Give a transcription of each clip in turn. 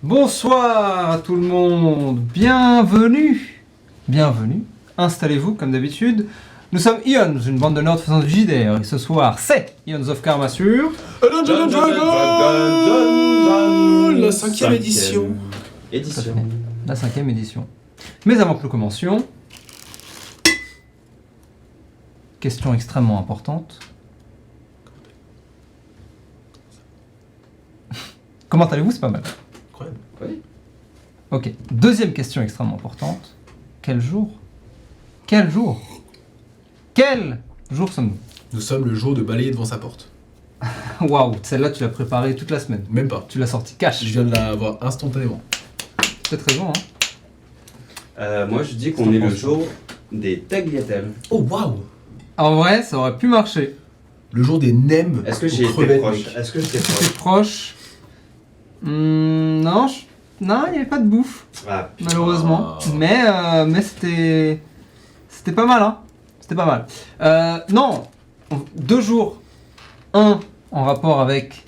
Bonsoir à tout le monde, bienvenue, installez-vous comme d'habitude. Nous sommes Ions, une bande de nerds faisant du JDR, et ce soir c'est Ions of Karma sur... Dungeons & Dragons, la cinquième édition. La 5e édition. Mais avant que nous commencions, question extrêmement importante. Comment allez-vous? C'est pas mal. Incroyable. Oui. Ok, deuxième question extrêmement importante. Quel jour? Quel jour sommes-nous? Nous sommes le jour de balayer devant sa porte. Waouh, celle-là tu l'as préparée toute la semaine. Même pas. Tu l'as sortie cash. Je viens de la voir instantanément. Peut-être raison, hein. Moi je dis qu'on est le jour des tagliatelles. Oh waouh. En vrai, ça aurait pu marcher. Le jour des nems. Est-ce que aux j'ai été crevettes, proche? mec. Est-ce que j'étais C'était proche? proche. Non, non, il n'y avait pas de bouffe, Ah, putain. malheureusement. Mais c'était pas mal, hein. C'était pas mal. Non, 2 jours. Un en rapport avec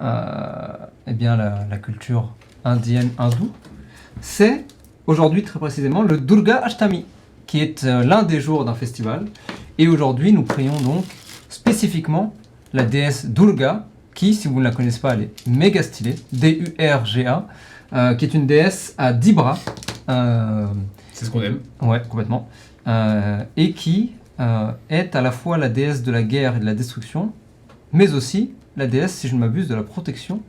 eh bien la culture indienne hindoue. C'est aujourd'hui très précisément le Durga Ashtami, qui est l'un des jours d'un festival. Et aujourd'hui, nous prions donc spécifiquement la déesse Durga, qui, si vous ne la connaissez pas, elle est méga stylée, D-U-R-G-A, qui est une déesse à 10 bras. C'est ce qu'on aime. Ouais, complètement. Et qui est à la fois la déesse de la guerre et de la destruction, mais aussi la déesse, si je ne m'abuse, de la protection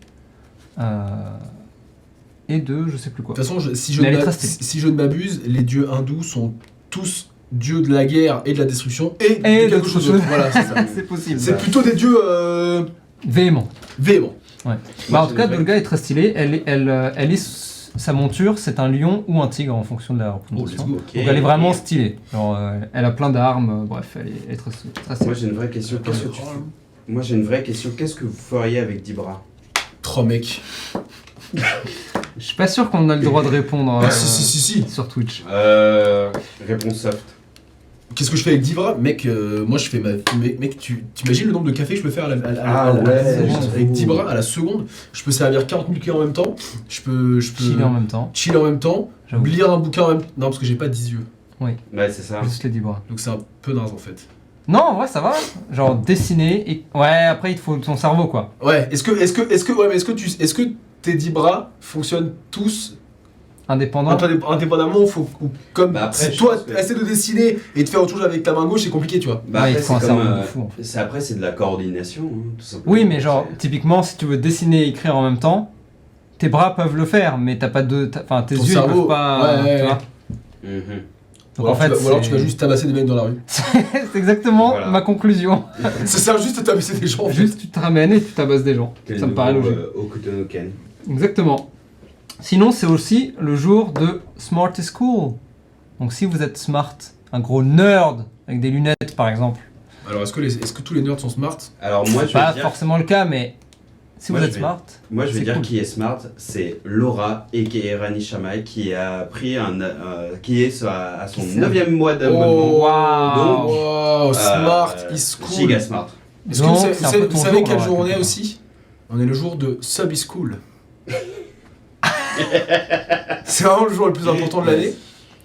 et de je sais plus quoi. De toute façon, si Mais elle est très stylée. si je ne m'abuse, les dieux hindous sont tous dieux de la guerre et de la destruction et de quelque d'autre chose chose. d'autre. Voilà, c'est ça. C'est possible. C'est plutôt des dieux Véhément. véhéments. Ouais. Moi, En tout cas, j'ai une Durga est très stylée. Elle est sa monture, c'est un lion ou un tigre en fonction de la Oh, let's représentation. go. Ok. Donc elle est vraiment stylée. Genre, elle a plein d'armes. Bref, elle est très stylée. Moi j'ai une vraie question. Qu'est-ce que tu fais? Moi j'ai une vraie question. Qu'est-ce que vous feriez avec 10 bras? Trop mec. Je suis pas sûr qu'on a le droit de répondre Ah si. sur Twitch. Réponse soft. Qu'est-ce que je fais avec 10 bras? Mec, moi je fais ma... Mec, tu t'imagines le nombre de cafés que je peux faire avec 10 bras à la seconde? Je peux servir 40 000 clients en même temps. Je peux Chiller en même temps. chiller en même temps. J'avoue. Lire un bouquin en même temps. Non, parce que j'ai pas 10 yeux. Ouais, c'est ça. Juste les 10 bras. Donc c'est un peu naze en fait. Non, en vrai, ça va. Genre dessiner et... Ouais, après, il te faut ton cerveau, quoi. Ouais, est-ce que tes 10 bras fonctionnent tous Indépendant. indépendamment ou comme Bah après, si je toi pense que- essaies de dessiner et de faire autre chose avec ta main gauche, c'est compliqué, tu vois. Bah Ouais, il après faut un c'est comme. cerveau de fou, en fait. Après c'est de la coordination, hein, tout simplement. Oui, mais genre, C'est- typiquement, si tu veux dessiner et écrire en même temps, tes bras peuvent le faire, mais t'as pas de... Enfin, tes Ton yeux, ils cerveau, peuvent pas... ouais, tu ouais. vois. Mhm. Donc ou en fait, alors tu vas juste tabasser des mecs dans la rue. c'est exactement Voilà. ma conclusion. Ça sert juste à tabasser des gens. en fait. Juste, tu te ramènes et tu tabasses des gens. Quel Ça me paraît nouveau, logique. Okutonoken. Exactement. Sinon, c'est aussi le jour de Smart is Cool. Donc si vous êtes smart, un gros nerd avec des lunettes par exemple, Alors est-ce que tous les nerds sont smart? Alors moi je c'est pas vais dire. forcément le cas, mais si Moi, vous je êtes vais- smart, Moi je vais c'est dire cool. qui est smart, c'est Laura aka Rani Shamai qui a pris qui est à son Qui c'est 9e mois d'abonnement. Waouh. Wow, smart is cool. Giga smart. Est-ce que Donc, vous savez, c'est un peu ton vous savez jour, quel Laura, jour on est quelque aussi? On est le jour de Sub is cool. C'est vraiment le jour le plus important de l'année.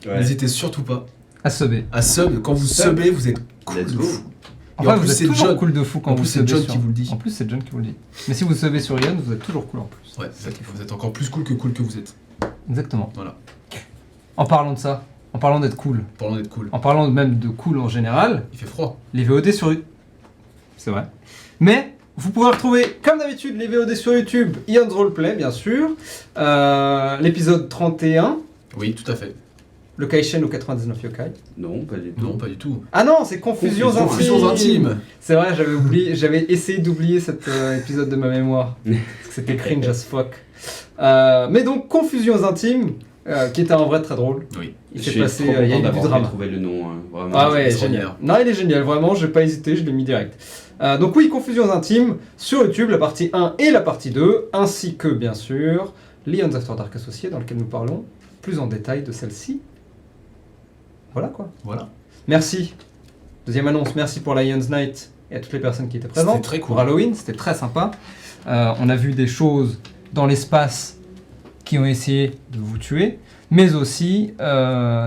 Ouais. N'hésitez surtout pas à subber. à sub. Quand vous Sub. subez, vous êtes cool Let's de go. fou. En Et en fait, plus, vous êtes c'est toujours John. cool de fou quand En vous plus, c'est subbez John sur- qui vous le dit. En plus, c'est John qui vous le dit. Mais si vous subbez sur Ian, vous êtes toujours cool en plus. Ouais, vous êtes encore plus cool que vous êtes. Exactement. Voilà. En parlant de ça, en parlant d'être cool, Parlant d'être cool. en parlant même de cool en général, Il fait froid. les VOD sur YouTube. C'est vrai. Mais vous pouvez retrouver, comme d'habitude, les VOD sur YouTube, Ian's Roleplay, bien sûr. L'épisode 31, Oui, tout à fait. le Kaishen ou 99 Yokai. Non, pas du tout. Non, pas du tout. Ah non, c'est Confusions Intimes. Confusions intimes. C'est vrai, j'avais essayé d'oublier cet épisode de ma mémoire. Parce que c'était cringe as fuck. Mais donc, Confusions Intimes, qui était en vrai très drôle. Oui. Il Je s'est suis passé, trop il y a content eu du d'avoir drama. trouvé le nom, hein, vraiment. Ah ouais, c'est génial. extraordinaire. Non, il est génial, vraiment, j'ai pas hésité, je l'ai mis direct. Donc oui, Confusions Intimes, sur YouTube, la partie 1 et la partie 2, ainsi que, bien sûr, Leon's After Dark Associé, dans lequel nous parlons plus en détail de celle-ci. Voilà quoi. Voilà. Merci. Deuxième annonce, merci pour Lion's Night et à toutes les personnes qui étaient présentes. C'était très cool. Pour Halloween, c'était très sympa. On a vu des choses dans l'espace qui ont essayé de vous tuer, mais aussi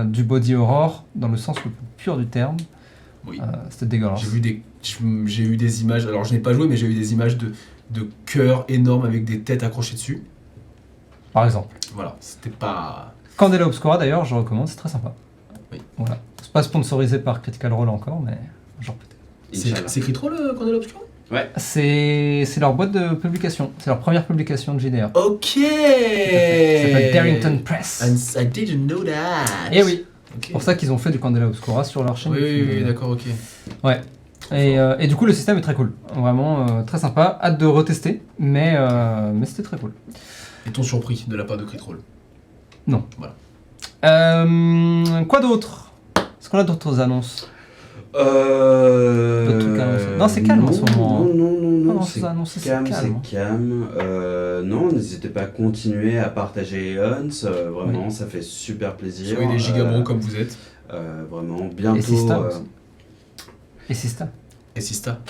du body horror dans le sens le plus pur du terme. Oui. C'était dégueulasse. J'ai eu des images, alors je n'ai pas joué, mais j'ai eu des images de cœurs énormes avec des têtes accrochées dessus. Par exemple. Voilà, c'était pas... Candela Obscura d'ailleurs, je recommande, c'est très sympa. Oui. Voilà. C'est pas sponsorisé par Critical Role encore, mais genre peut-être. Inch'Allah. C'est Critrol, Candela Obscura ? C'est leur boîte de publication. C'est leur première publication de JDR. Ok. Ça s'appelle Darrington Press. I didn't know that. Et oui, Ok. c'est pour ça qu'ils ont fait du Candela Obscura sur leur chaîne. Oui, d'accord, ok. Ouais. Et du coup, le système est très cool. Vraiment très sympa. Hâte de retester, mais c'était très cool. Est-on surpris de la part de Critrol ? Non. Voilà. Quoi d'autre ? Est-ce qu'on a d'autres annonces ? Non, c'est calme en ce moment. Non, c'est annoncé, c'est calme, calme. c'est calme. Non, n'hésitez pas à continuer à partager Eons. Vraiment, ça fait super plaisir. Soyez des gigabros comme vous êtes. Vraiment, Et bientôt. Sista aussi. Et Sista. Et Sista.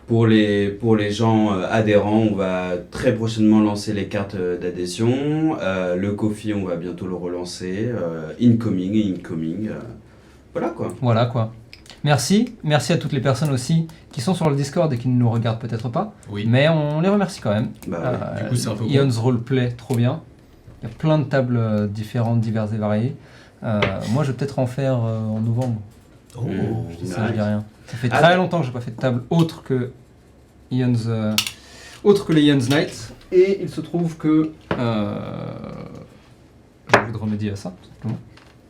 Pour les gens adhérents, on va très prochainement lancer les cartes d'adhésion. Le Ko-fi, on va bientôt le relancer. Incoming. Voilà quoi. Merci à toutes les personnes aussi qui sont sur le Discord et qui ne nous regardent peut-être pas, Oui. mais on les remercie quand même. Bah, du coup, c'est un peu Ion's Roleplay, trop bien. Il y a plein de tables différentes, diverses et variées. Moi, je vais peut-être en faire en novembre. Oh. Je dis ça, je dis rien. Ça fait Ah, très longtemps que j'ai pas fait de table autre que les Ion's Nights. Et il se trouve que j'ai envie de remédier à ça, tout simplement.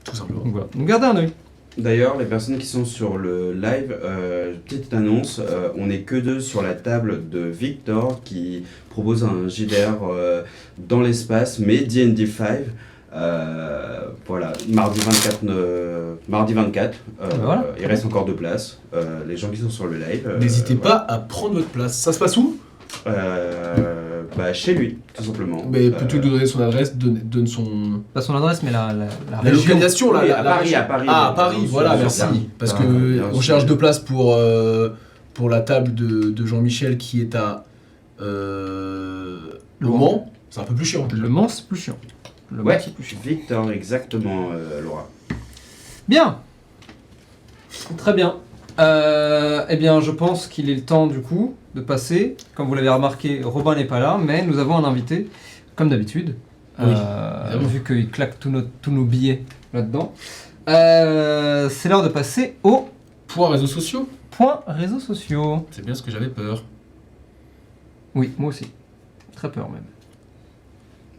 Tout simplement. Donc voilà. Donc gardez un œil. D'ailleurs, les personnes qui sont sur le live, petite annonce, on n'est que deux sur la table de Victor qui propose un JDR dans l'espace, mais D&D 5. Voilà, mardi 24. Voilà. Il reste encore 2 places. Les gens qui sont sur le live. N'hésitez voilà. pas à prendre votre place. Ça se passe où ? Chez lui, tout simplement. Mais plutôt que de donner son adresse, donne son... Pas son adresse, mais la La région. localisation, Oui, là. à Paris. Ah, à Paris, voilà, Sur merci. Paris. Parce Ah, que bien on sûr. cherche 2 places pour la table de Jean-Michel qui est à Le Mans. C'est un peu plus chiant. Le Mans, c'est plus chiant. Le Mans, Ouais, c'est plus chiant. Victor, exactement, Laura. Bien. Très bien. Eh bien, je pense qu'il est le temps, du coup, de passer. Comme vous l'avez remarqué, Robin n'est pas là, mais nous avons un invité, comme d'habitude. Oui, évidemment. Vu qu'il claque tous nos billets là-dedans. C'est l'heure de passer au Point réseaux sociaux. point réseaux sociaux. C'est bien ce que j'avais peur. Oui, moi aussi. Très peur, même.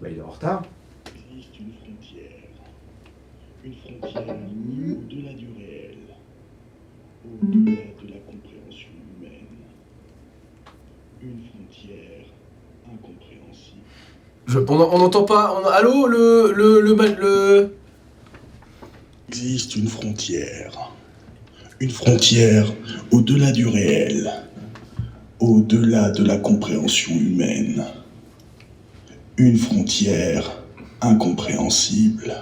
Bah, il est en retard. Existe une frontière au-delà du réel, au-delà de la compréhension humaine, une frontière incompréhensible. On n'entend pas. Allô, le... Existe une frontière au-delà du réel, au-delà de la compréhension humaine, une frontière incompréhensible.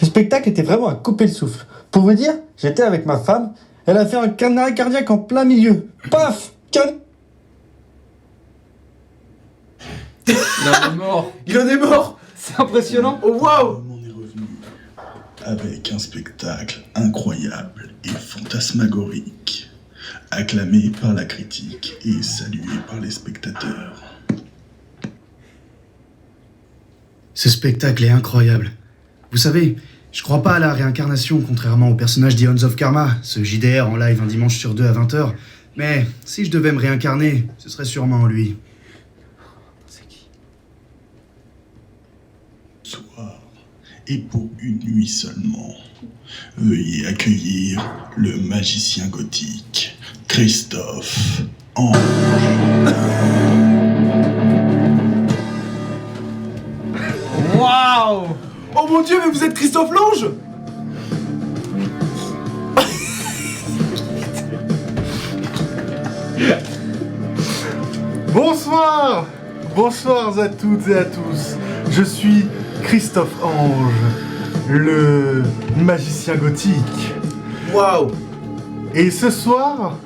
Le spectacle était vraiment à couper le souffle. Pour vous dire, j'étais avec ma femme, elle a fait un arrêt cardiaque en plein milieu. Paf! Il en est mort. Il en est mort. C'est impressionnant. Oh, waouh. On est revenu avec un spectacle incroyable et fantasmagorique, acclamé par la critique et salué par les spectateurs. Ce spectacle est incroyable. Vous savez, je crois pas à la réincarnation, contrairement au personnage d'Eons of Karma, ce JDR en live un dimanche sur 2 à 20h. Mais si je devais me réincarner, ce serait sûrement lui. C'est qui ? Soir, et pour une nuit seulement, veuillez accueillir le magicien gothique, Christophe Ange. Waouh! Oh mon Dieu, mais vous êtes Christophe Lange. Bonsoir! Bonsoir à toutes et à tous. Je suis Christophe Ange, le magicien gothique. Waouh. Et ce soir,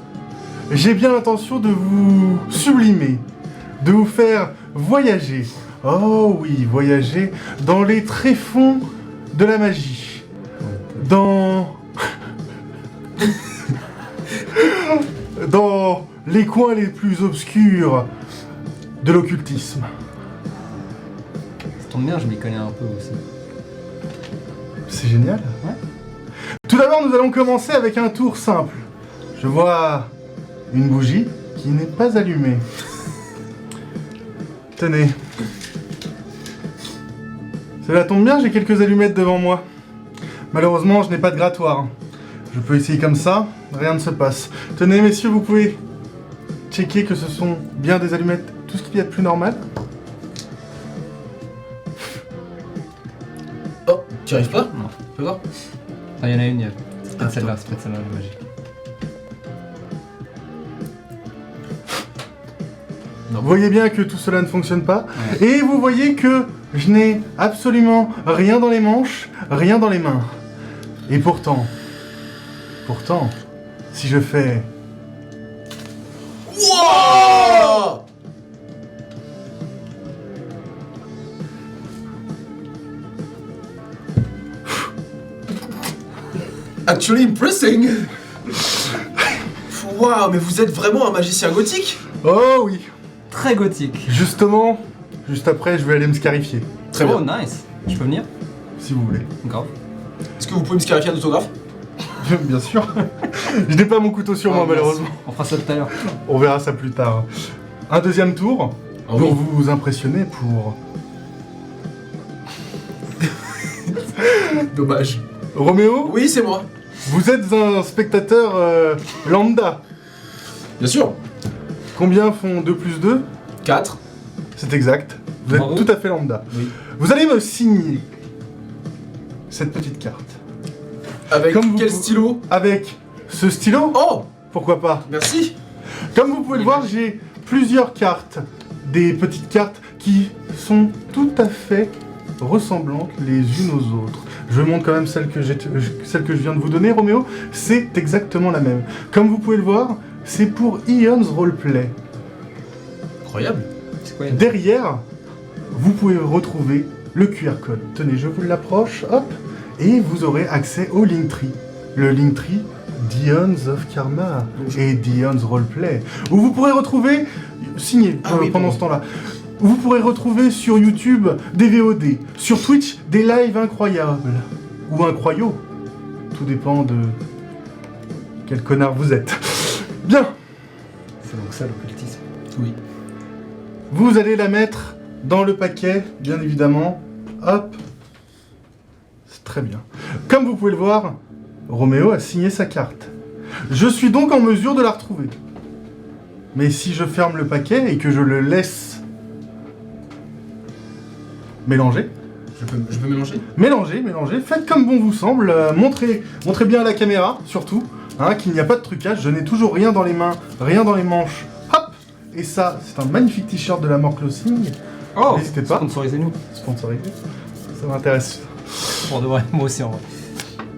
j'ai bien l'intention de vous sublimer, de vous faire voyager Oh oui, voyager dans les tréfonds de la magie. Dans... dans les coins les plus obscurs de l'occultisme. Ça tombe bien, je m'y connais un peu aussi. C'est génial. Ouais. Tout d'abord, nous allons commencer avec un tour simple. Je vois une bougie qui n'est pas allumée. Tenez. Cela tombe bien, j'ai quelques allumettes devant moi. Malheureusement, je n'ai pas de grattoir. Je peux essayer comme ça, rien ne se passe. Tenez, messieurs, vous pouvez checker que ce sont bien des allumettes, tout ce qu'il y a de plus normal. Oh, tu arrives pas? Non. Fais voir. Il y en a une, c'est peut-être Ah, celle-là, c'est peut-être celle-là la magique. Vous voyez bien que tout cela ne fonctionne pas. Et vous voyez que je n'ai absolument rien dans les manches, rien dans les mains. Et pourtant, si je fais... Wow! Actually impressing! Waouh, mais vous êtes vraiment un magicien gothique? Oh oui. Très gothique. Justement, juste après, je vais aller me scarifier, Très Oh, bien. nice. Je peux venir? si vous voulez. Grave. Est-ce que vous pouvez me scarifier un autographe? Bien sûr. Je n'ai pas mon couteau sur moi, Oh, merci. malheureusement. On fera ça tout à l'heure. On verra ça plus tard. Un deuxième tour, Ah pour oui. vous impressionner, pour... Dommage. Roméo, Oui, c'est moi. vous êtes un spectateur lambda. Bien sûr. Combien font 2 plus 2? 4. C'est exact. Vous êtes Bravo. tout à fait lambda. Oui. Vous allez me signer cette petite carte. Avec Comme vous quel pou- stylo? Avec ce stylo, Oh! pourquoi pas? Merci. Comme vous pouvez le voir, j'ai plusieurs cartes. Des petites cartes qui sont tout à fait ressemblantes les unes aux autres. Je montre quand même celle que je viens de vous donner, Roméo. C'est exactement la même. Comme vous pouvez le voir, c'est pour Ion's Roleplay. Incroyable. C'est quoi? Derrière, vous pouvez retrouver le QR code. Tenez, je vous l'approche, hop, et vous aurez accès au Linktree. Le Linktree d'Ion's of Karma et d'Ion's Roleplay, où vous pourrez retrouver, signé Ah oui, pendant bon. ce temps-là, vous pourrez retrouver sur YouTube des VOD, sur Twitch des lives incroyables, ou incroyaux, tout dépend de quel connard vous êtes. Bien, C'est donc ça l'occultisme. Oui. vous allez la mettre dans le paquet, bien évidemment, hop, c'est très bien. Comme vous pouvez le voir, Roméo a signé sa carte. Je suis donc en mesure de la retrouver. Mais si je ferme le paquet et que je le laisse mélanger, Je peux mélanger? mélangez, faites comme bon vous semble, montrez bien à la caméra, surtout, hein, qu'il n'y a pas de trucage, je n'ai toujours rien dans les mains, rien dans les manches, hop. Et ça, c'est un magnifique t-shirt de la mort Clothing, Oh, N'hésitez pas. Sponsorisez-nous. sponsorisé, ça m'intéresse. Pour de vrai, moi aussi en vrai.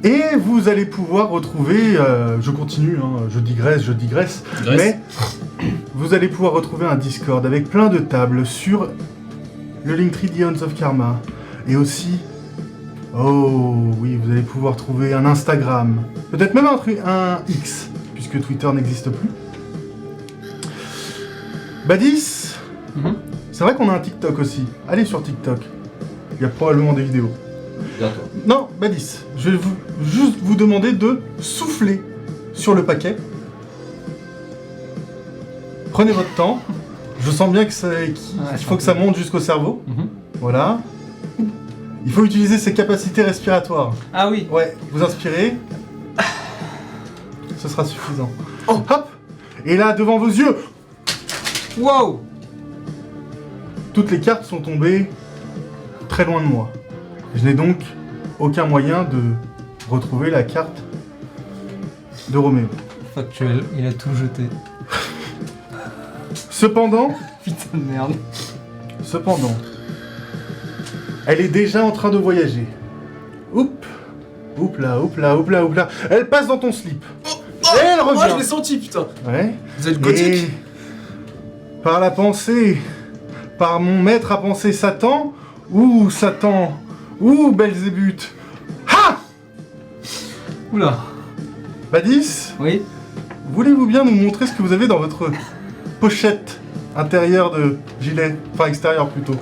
Et vous allez pouvoir retrouver, je continue, hein, je digresse, mais vous allez pouvoir retrouver un Discord avec plein de tables sur le Linktree d'Ion's of Karma. Et aussi, oh oui, vous allez pouvoir trouver un Instagram, peut-être même un X, puisque Twitter n'existe plus. Badis, Mhm. c'est vrai qu'on a un TikTok aussi. Allez sur TikTok, il y a probablement des vidéos. Bientôt. Non, Badis, je vais juste vous demander de souffler sur le paquet. Prenez votre temps. Je sens bien que il faut que ça monte jusqu'au cerveau. Mhm. Voilà. Il faut utiliser ses capacités respiratoires. Ah oui. Ouais, vous inspirez. Ce sera suffisant. Oh, hop. Et là, devant vos yeux, Wow. toutes les cartes sont tombées très loin de moi. Je n'ai donc aucun moyen de retrouver la carte de Roméo. Factuel, il a tout jeté. Cependant, Putain de merde. elle est déjà en train de voyager. Oups, oups là. Elle passe dans ton slip. Et elle Oh, je revient. l'ai senti, putain. Ouais. Vous êtes gothique? Et par la pensée, par mon maître à penser Satan ou Belzébuth. Ha! Oula. Badis, Oui. voulez-vous bien nous montrer ce que vous avez dans votre pochette intérieure de gilet? Enfin, extérieure plutôt.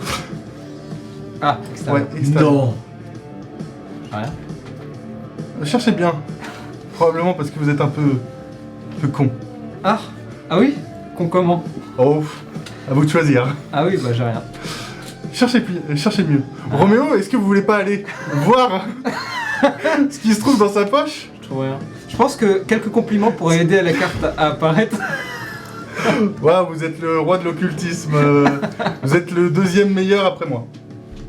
Ah, extérieur. Ouais, extérieure. Non. Rien. Cherchez bien. Probablement parce que vous êtes un peu con. Ah oui. Con comment? Oh, à vous de choisir. Ah oui, bah j'ai rien. Cherchez mieux. Roméo, est-ce que vous voulez pas aller voir ce qui se trouve dans sa poche? Je trouve rien. Je pense que quelques compliments pourraient aider à la carte à apparaître. Waouh, vous êtes le roi de l'occultisme. Vous êtes le deuxième meilleur après moi.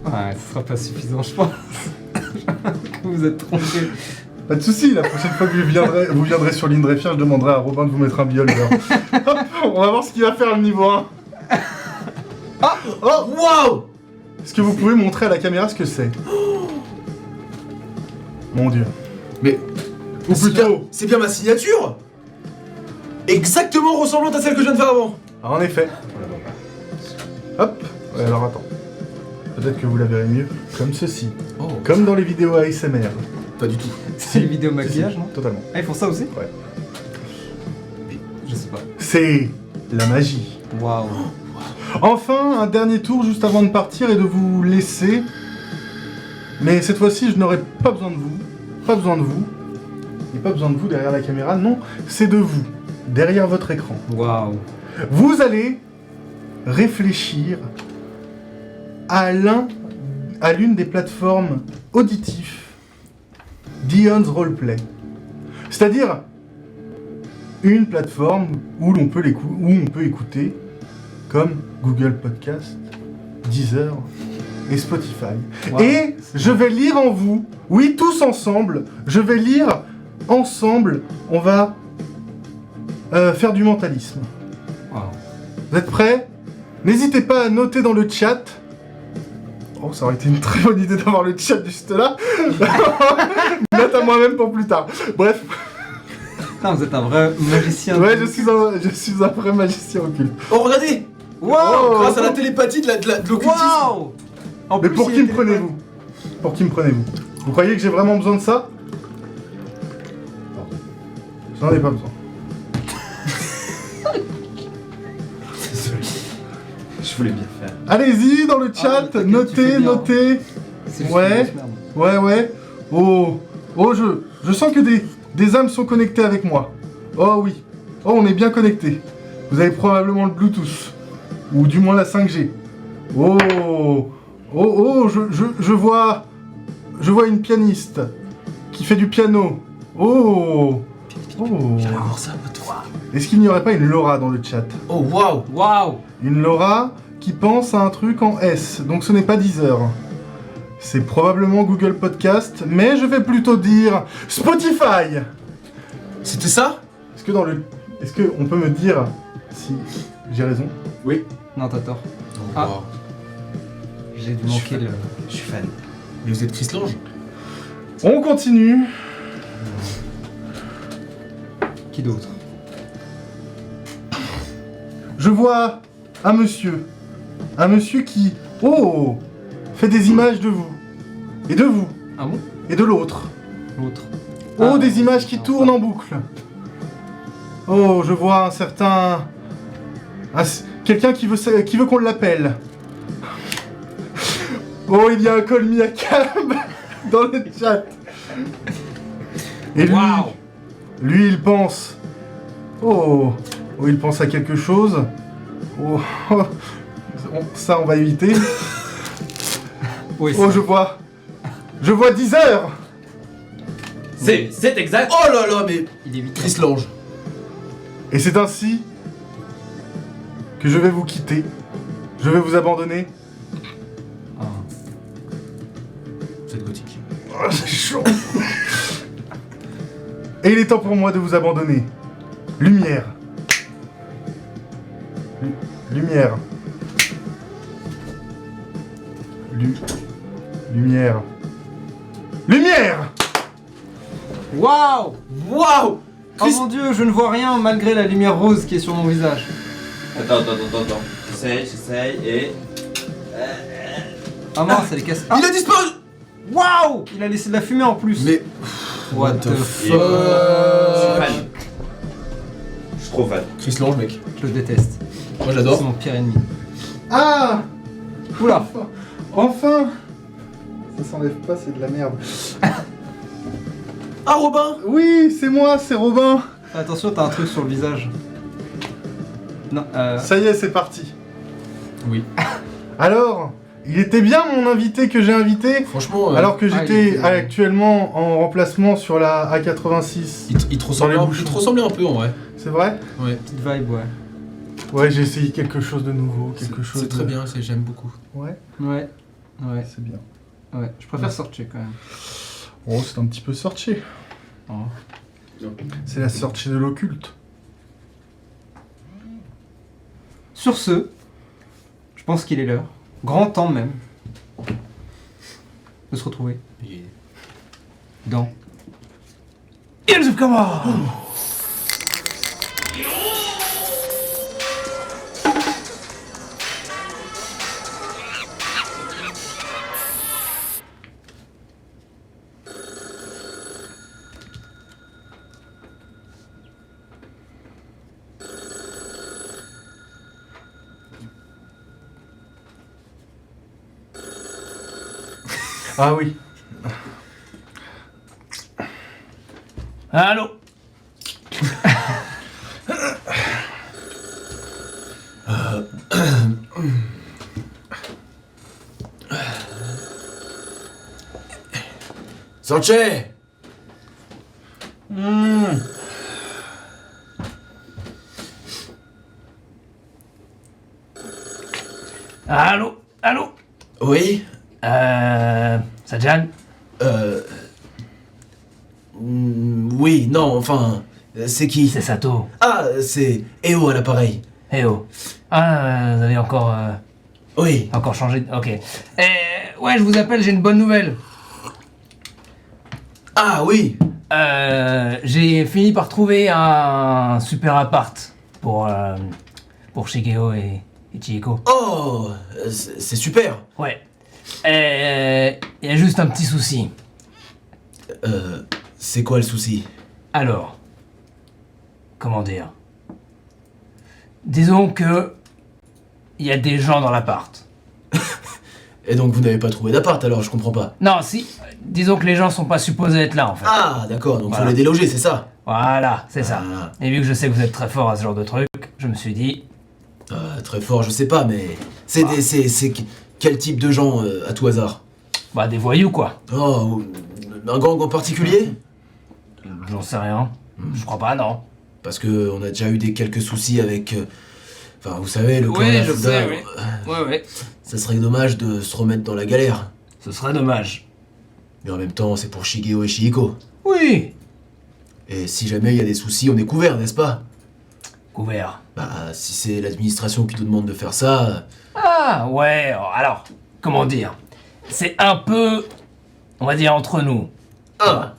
Ouais, ce sera pas suffisant, je pense. Que vous êtes trompé. Pas de soucis, la prochaine fois que vous viendrez sur l'Indrefia, je demanderai à Robin de vous mettre un bioleur. Hop, on va voir ce qu'il va faire le niveau 1. Ah! Oh! Waouh! Est-ce que vous pouvez montrer à la caméra ce que c'est? Mon dieu. Mais. Ou plutôt... C'est bien ma signature! Exactement ressemblante à celle que je viens de faire avant! Ah, en effet. Hop. Ouais, alors attends. Peut-être que vous la verrez mieux. Comme ceci. Oh. Comme dans les vidéos ASMR. Pas du tout. C'est les vidéos maquillage, Si, non? Totalement. Ah, ils font ça aussi? Ouais. Je sais pas. C'est la magie. Waouh. Enfin, un dernier tour juste avant de partir et de vous laisser. Mais cette fois-ci, je n'aurai pas besoin de vous. Pas besoin de vous. Et pas besoin de vous derrière la caméra. Non, c'est de vous. Derrière votre écran. Waouh. Vous allez réfléchir à l'une des plateformes auditives d'Ion's Roleplay. C'est-à-dire une plateforme où on peut écouter comme Google Podcast, Deezer et Spotify. Wow. Et je vais lire en vous, oui tous ensemble, je vais lire ensemble, on va faire du mentalisme. Wow. Vous êtes prêts? N'hésitez pas à noter dans le chat. Oh, ça aurait été une très bonne idée d'avoir le chat juste là. Note à moi-même pour plus tard. Bref. Putain, vous êtes un vrai magicien. Ouais, je suis un vrai magicien occulte. Oh, regardez! Waouh. Grâce à la télépathie de l'occultisme! Waouh. En Mais plus, pour il qui me était- prenez-vous? Pour qui me prenez-vous? Vous croyez que j'ai vraiment besoin de ça? J'en ai pas besoin. Je voulais bien faire. Allez-y dans le chat, mais t'inquiète, tu fais notez, bien. notez. C'est juste Ouais. une grosse merde. Ouais. Oh, je sens que des âmes sont connectées avec moi. Oh oui. Oh, on est bien connectés. Vous avez probablement le Bluetooth. Ou du moins la 5G. Oh, je vois une pianiste qui fait du piano. Oh. J'aimerais voir ça, toi. Est-ce qu'il n'y aurait pas une Laura dans le chat? Oh, waouh! Waouh. Une Laura qui pense à un truc en S, donc ce n'est pas Deezer. C'est probablement Google Podcast, mais je vais plutôt dire Spotify. C'était ça? Est-ce que on peut me dire si j'ai raison? Non, t'as tort. Oh, Ah. waouh. J'ai dû manquer le. Je suis fan. Mais vous êtes Chris Lange? On continue. Qui d'autre? Je vois un monsieur qui, fait des images de vous et de vous Ah bon? et de l'autre. L'autre. Oh, Ah, des images qui non, tournent en boucle. Oh, je vois un certain... quelqu'un qui veut qu'on l'appelle. Oh, il y a un call me a cab dans le chat. Et Waouh. lui, il pense... Oh, il pense à quelque chose. Oh, ça, on va éviter. Oui, Oh, je vois 10 heures. C'est exact. Oh là là, mais il est vite. Chris Lange. Et c'est ainsi que je vais vous quitter. Je vais vous abandonner. Ah. Vous êtes gothique. Oh, c'est chaud. Et il est temps pour moi de vous abandonner. Lumière. Lumière. Lumière. Lumière. Waouh. Waouh! Oh mon dieu, je ne vois rien malgré la lumière rose qui est sur mon visage. Attends. J'essaye et. Ah mince, c'est les casse. Ah, Il a disparu. waouh! Il a laissé de la fumée en plus. Mais. What the Je fuck? suis fan. Je suis trop fan. Chris Lange, mec. Je le déteste. Moi C'est j'adore. mon pire ennemi. Ah! Oula! Enfin! Ça s'enlève pas, c'est de la merde. Ah, Robin. Oui, c'est moi, c'est Robin. Attention, t'as un truc sur le visage. Non, Ça y est, c'est parti. Oui. Alors, il était bien mon invité que j'ai invité, Franchement, alors que il j'étais était- actuellement en remplacement sur la A86. il te ressemblait Dans les il te bouchons. ressemblait un peu en vrai. C'est vrai? Ouais. petite vibe, ouais. Ouais, j'ai essayé quelque chose de nouveau, C'est quelque chose. c'est très bien, j'aime beaucoup. Ouais, Ouais. Ouais. c'est bien. Ouais. Je préfère sortir quand même. Oh, c'est un petit peu sorti. Oh. C'est la sortie de l'occulte. Sur ce, je pense qu'il est l'heure. Grand temps même. De se retrouver dans Heroes of Kama. Ah oui. Allô. Sanchez. Allô. Allô. Oui. Sajan. Oui, non, enfin. C'est qui? C'est Sato. Ah, c'est EO à l'appareil. Eh oh. Ah, vous avez encore Oui. changé. Ok. Ouais, je vous appelle. J'ai une bonne nouvelle. Ah oui. J'ai fini par trouver un super appart pour Shigeo et Chihiko. Oh, c'est super. Ouais. Il y a juste un petit souci. C'est quoi le souci? Alors, comment dire? Disons que il y a des gens dans l'appart. Et donc vous n'avez pas trouvé d'appart alors, je comprends pas. Non, si. Disons que les gens sont pas supposés être là en fait. Ah, d'accord, donc Voilà. faut les déloger, c'est ça? Voilà, c'est ça. Ah. Et vu que je sais que vous êtes très fort à ce genre de truc, je me suis dit, Très fort, je sais pas, mais. C'est quel type de gens à tout hasard? bah des voyous quoi. Oh, un gang en particulier? J'en sais rien. Je crois pas, non. Parce que on a déjà eu quelques soucis avec. Enfin, vous savez, le clan Oui, je Yasuda, sais, oui. Ouais. ça serait dommage de se remettre dans la galère. Ce serait dommage. Mais en même temps, c'est pour Shigeo et Chihiko. Oui. Et si jamais il y a des soucis, on est couvert, n'est-ce pas? Couvert. Bah, si c'est l'administration qui nous demande de faire ça. Ah, ouais. Alors, comment dire? C'est un peu, on va dire, entre nous. Ah!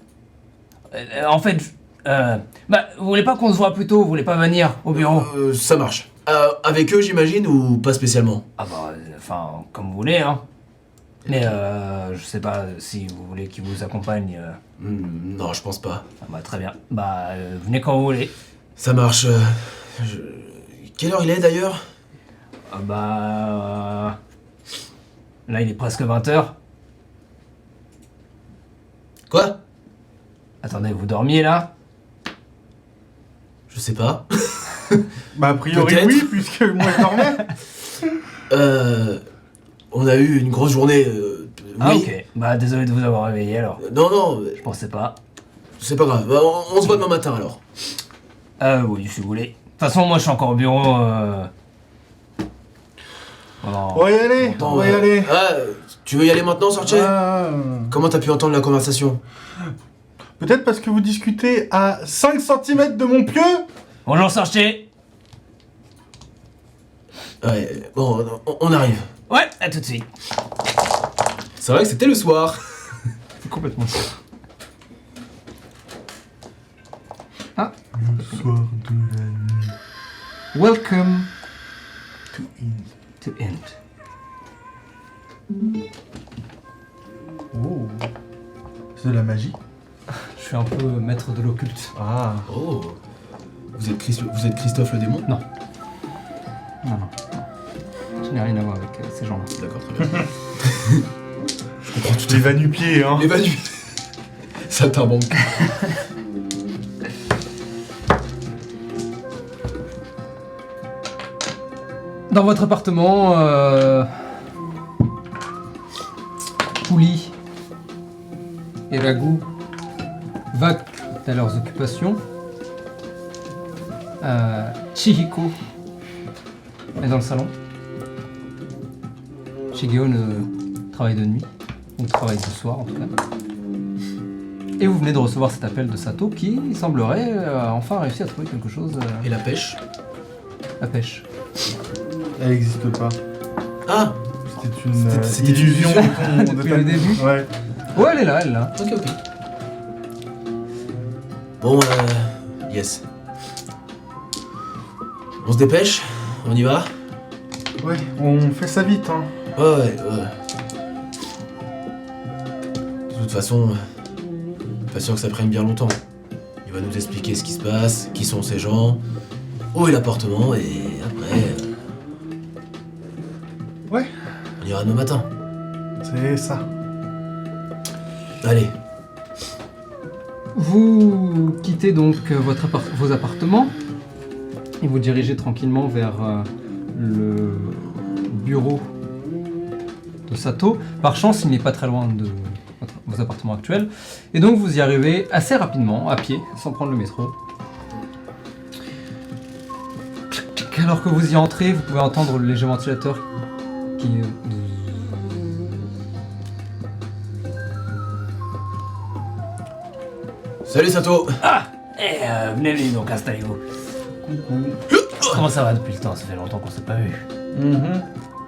En fait, bah, vous voulez pas qu'on se voit plus tôt? Vous voulez pas venir au bureau? Ça marche. Avec eux, j'imagine, ou pas spécialement? Ah bah, enfin, comme vous voulez, hein. Mais je sais pas si vous voulez qu'ils vous accompagnent. Non, je pense pas. Ah bah, très bien. Bah, venez quand vous voulez. Ça marche. Quelle heure il est d'ailleurs? Ah bah... Là, il est presque 20h. Quoi? Attendez, vous dormiez là? Je sais pas. Bah, a priori, Peut-être. oui, puisque moi je dormais. On a eu une grosse journée. Ah Oui. ok. Bah, désolé de vous avoir réveillé alors. Non, Je pensais pas. c'est pas grave. Bah, on se voit demain matin alors. Oui, si vous voulez. De toute façon, moi, je suis encore au bureau. On va y aller, Attends, on va y aller. Tu veux y aller maintenant, Sorche? Ah, Comment t'as pu entendre la conversation? peut-être parce que vous discutez à 5 cm de mon pieu. Bonjour, Sarché. Ouais, bon, on arrive. Ouais, à tout de suite. C'est vrai que c'était le soir. C'est complètement ça. Ah. Le soir de la nuit. Welcome To to Int. Oh. C'est de la magie. Je suis un peu maître de l'occulte. Ah. Oh. Vous êtes Christophe le démon? Non. Non. Je n'ai rien à voir avec ces gens-là. D'accord, très bien. Je comprends tout à Les fait. va-nu-pieds, hein. Les va-nu. Saltimbanque. Dans votre appartement, Pouli et Ragou vaquent à leurs occupations. Chihiko est dans le salon. Shigeo ne travaille de nuit, ou travaille de soir en tout cas. Et vous venez de recevoir cet appel de Sato qui semblerait enfin réussir à trouver quelque chose. Et la pêche? La pêche. Elle n'existe pas. Ah. C'était une C'était illusion de ton... Depuis le début. Ouais. Ouais, elle est là, elle est là. Ok. Bon, yes. On se dépêche? On y va? Ouais, on fait ça vite, hein. Ouais. De toute façon, pas sûr que ça prenne bien longtemps. Il va nous expliquer ce qui se passe, qui sont ces gens, où est l'appartement, et après... Ouais. On ira demain matin. C'est ça. Allez. Vous quittez donc vos appartements et vous dirigez tranquillement vers le bureau de Sato. Par chance, il n'est pas très loin de vos appartements actuels. Et donc vous y arrivez assez rapidement, à pied, sans prendre le métro. Alors que vous y entrez, vous pouvez entendre le léger ventilateur qui... Salut Sato. Venez donc, installez-vous. Comment ça va depuis le temps? Ça fait longtemps qu'on s'est pas vu.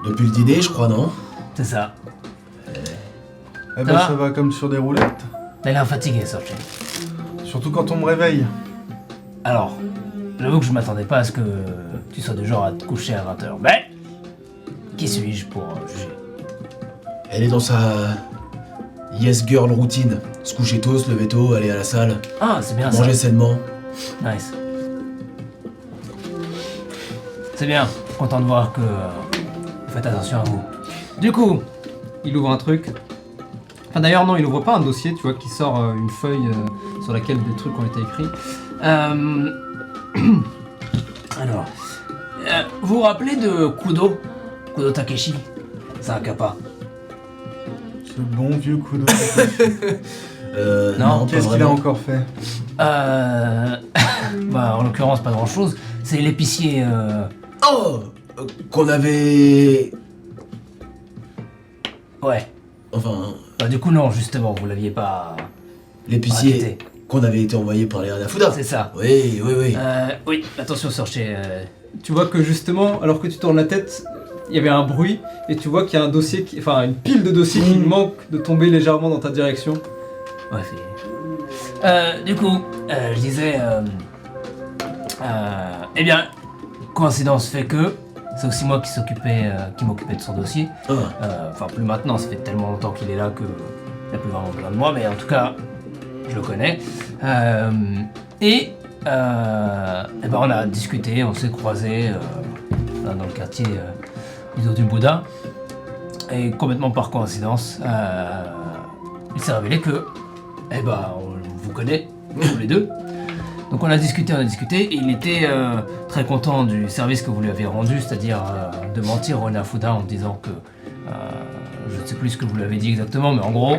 Depuis le dîner, je crois, non? C'est ça. Eh ben, va ça va comme sur des roulettes. T'as l'air fatigué, Sorche. Surtout quand on me réveille. Alors, j'avoue que je m'attendais pas à ce que tu sois du genre à te coucher à 20h. Mais, qui suis-je pour juger? Elle est dans sa yes girl routine. Se coucher tôt, se lever tôt, aller à la salle, Ah, c'est bien manger sainement. ça. Nice. C'est bien. Content de voir que vous faites attention à vous. Du coup, il ouvre un truc. Enfin d'ailleurs non, il ouvre pas un dossier, tu vois, qui sort une feuille sur laquelle des trucs ont été écrits. Alors, vous vous rappelez de Kudo Takeshi? C'est un kappa. Ce bon vieux coup de... Non, pas Qu'est-ce qu'il a vraiment. encore fait? Bah, en l'occurrence, pas grand-chose. C'est l'épicier... Oh qu'on avait... Ouais. Enfin, Bah, du coup, non, justement, vous l'aviez pas... l'épicier arrêté. qu'on avait été envoyé par les Hanafuda. C'est ça. Oui. Oui, attention, Sorche. Tu vois que justement, alors que tu tournes la tête, il y avait un bruit et tu vois qu'il y a un dossier, une pile de dossiers qui manque de tomber légèrement dans ta direction. Ouais, du coup, je disais... eh bien, coïncidence fait que c'est aussi moi qui m'occupais de son dossier. Enfin, plus maintenant, ça fait tellement longtemps qu'il est là que il n'a plus vraiment besoin de moi, mais en tout cas, je le connais. Et ben on a discuté, on s'est croisés là, dans le quartier du dos du Bouddha. Et complètement par coïncidence, il s'est révélé que, eh ben, on vous connaît, tous les deux. Donc on a discuté, et il était très content du service que vous lui avez rendu, c'est-à-dire de mentir au Hanafuda en disant que, je ne sais plus ce que vous lui avez dit exactement, mais en gros,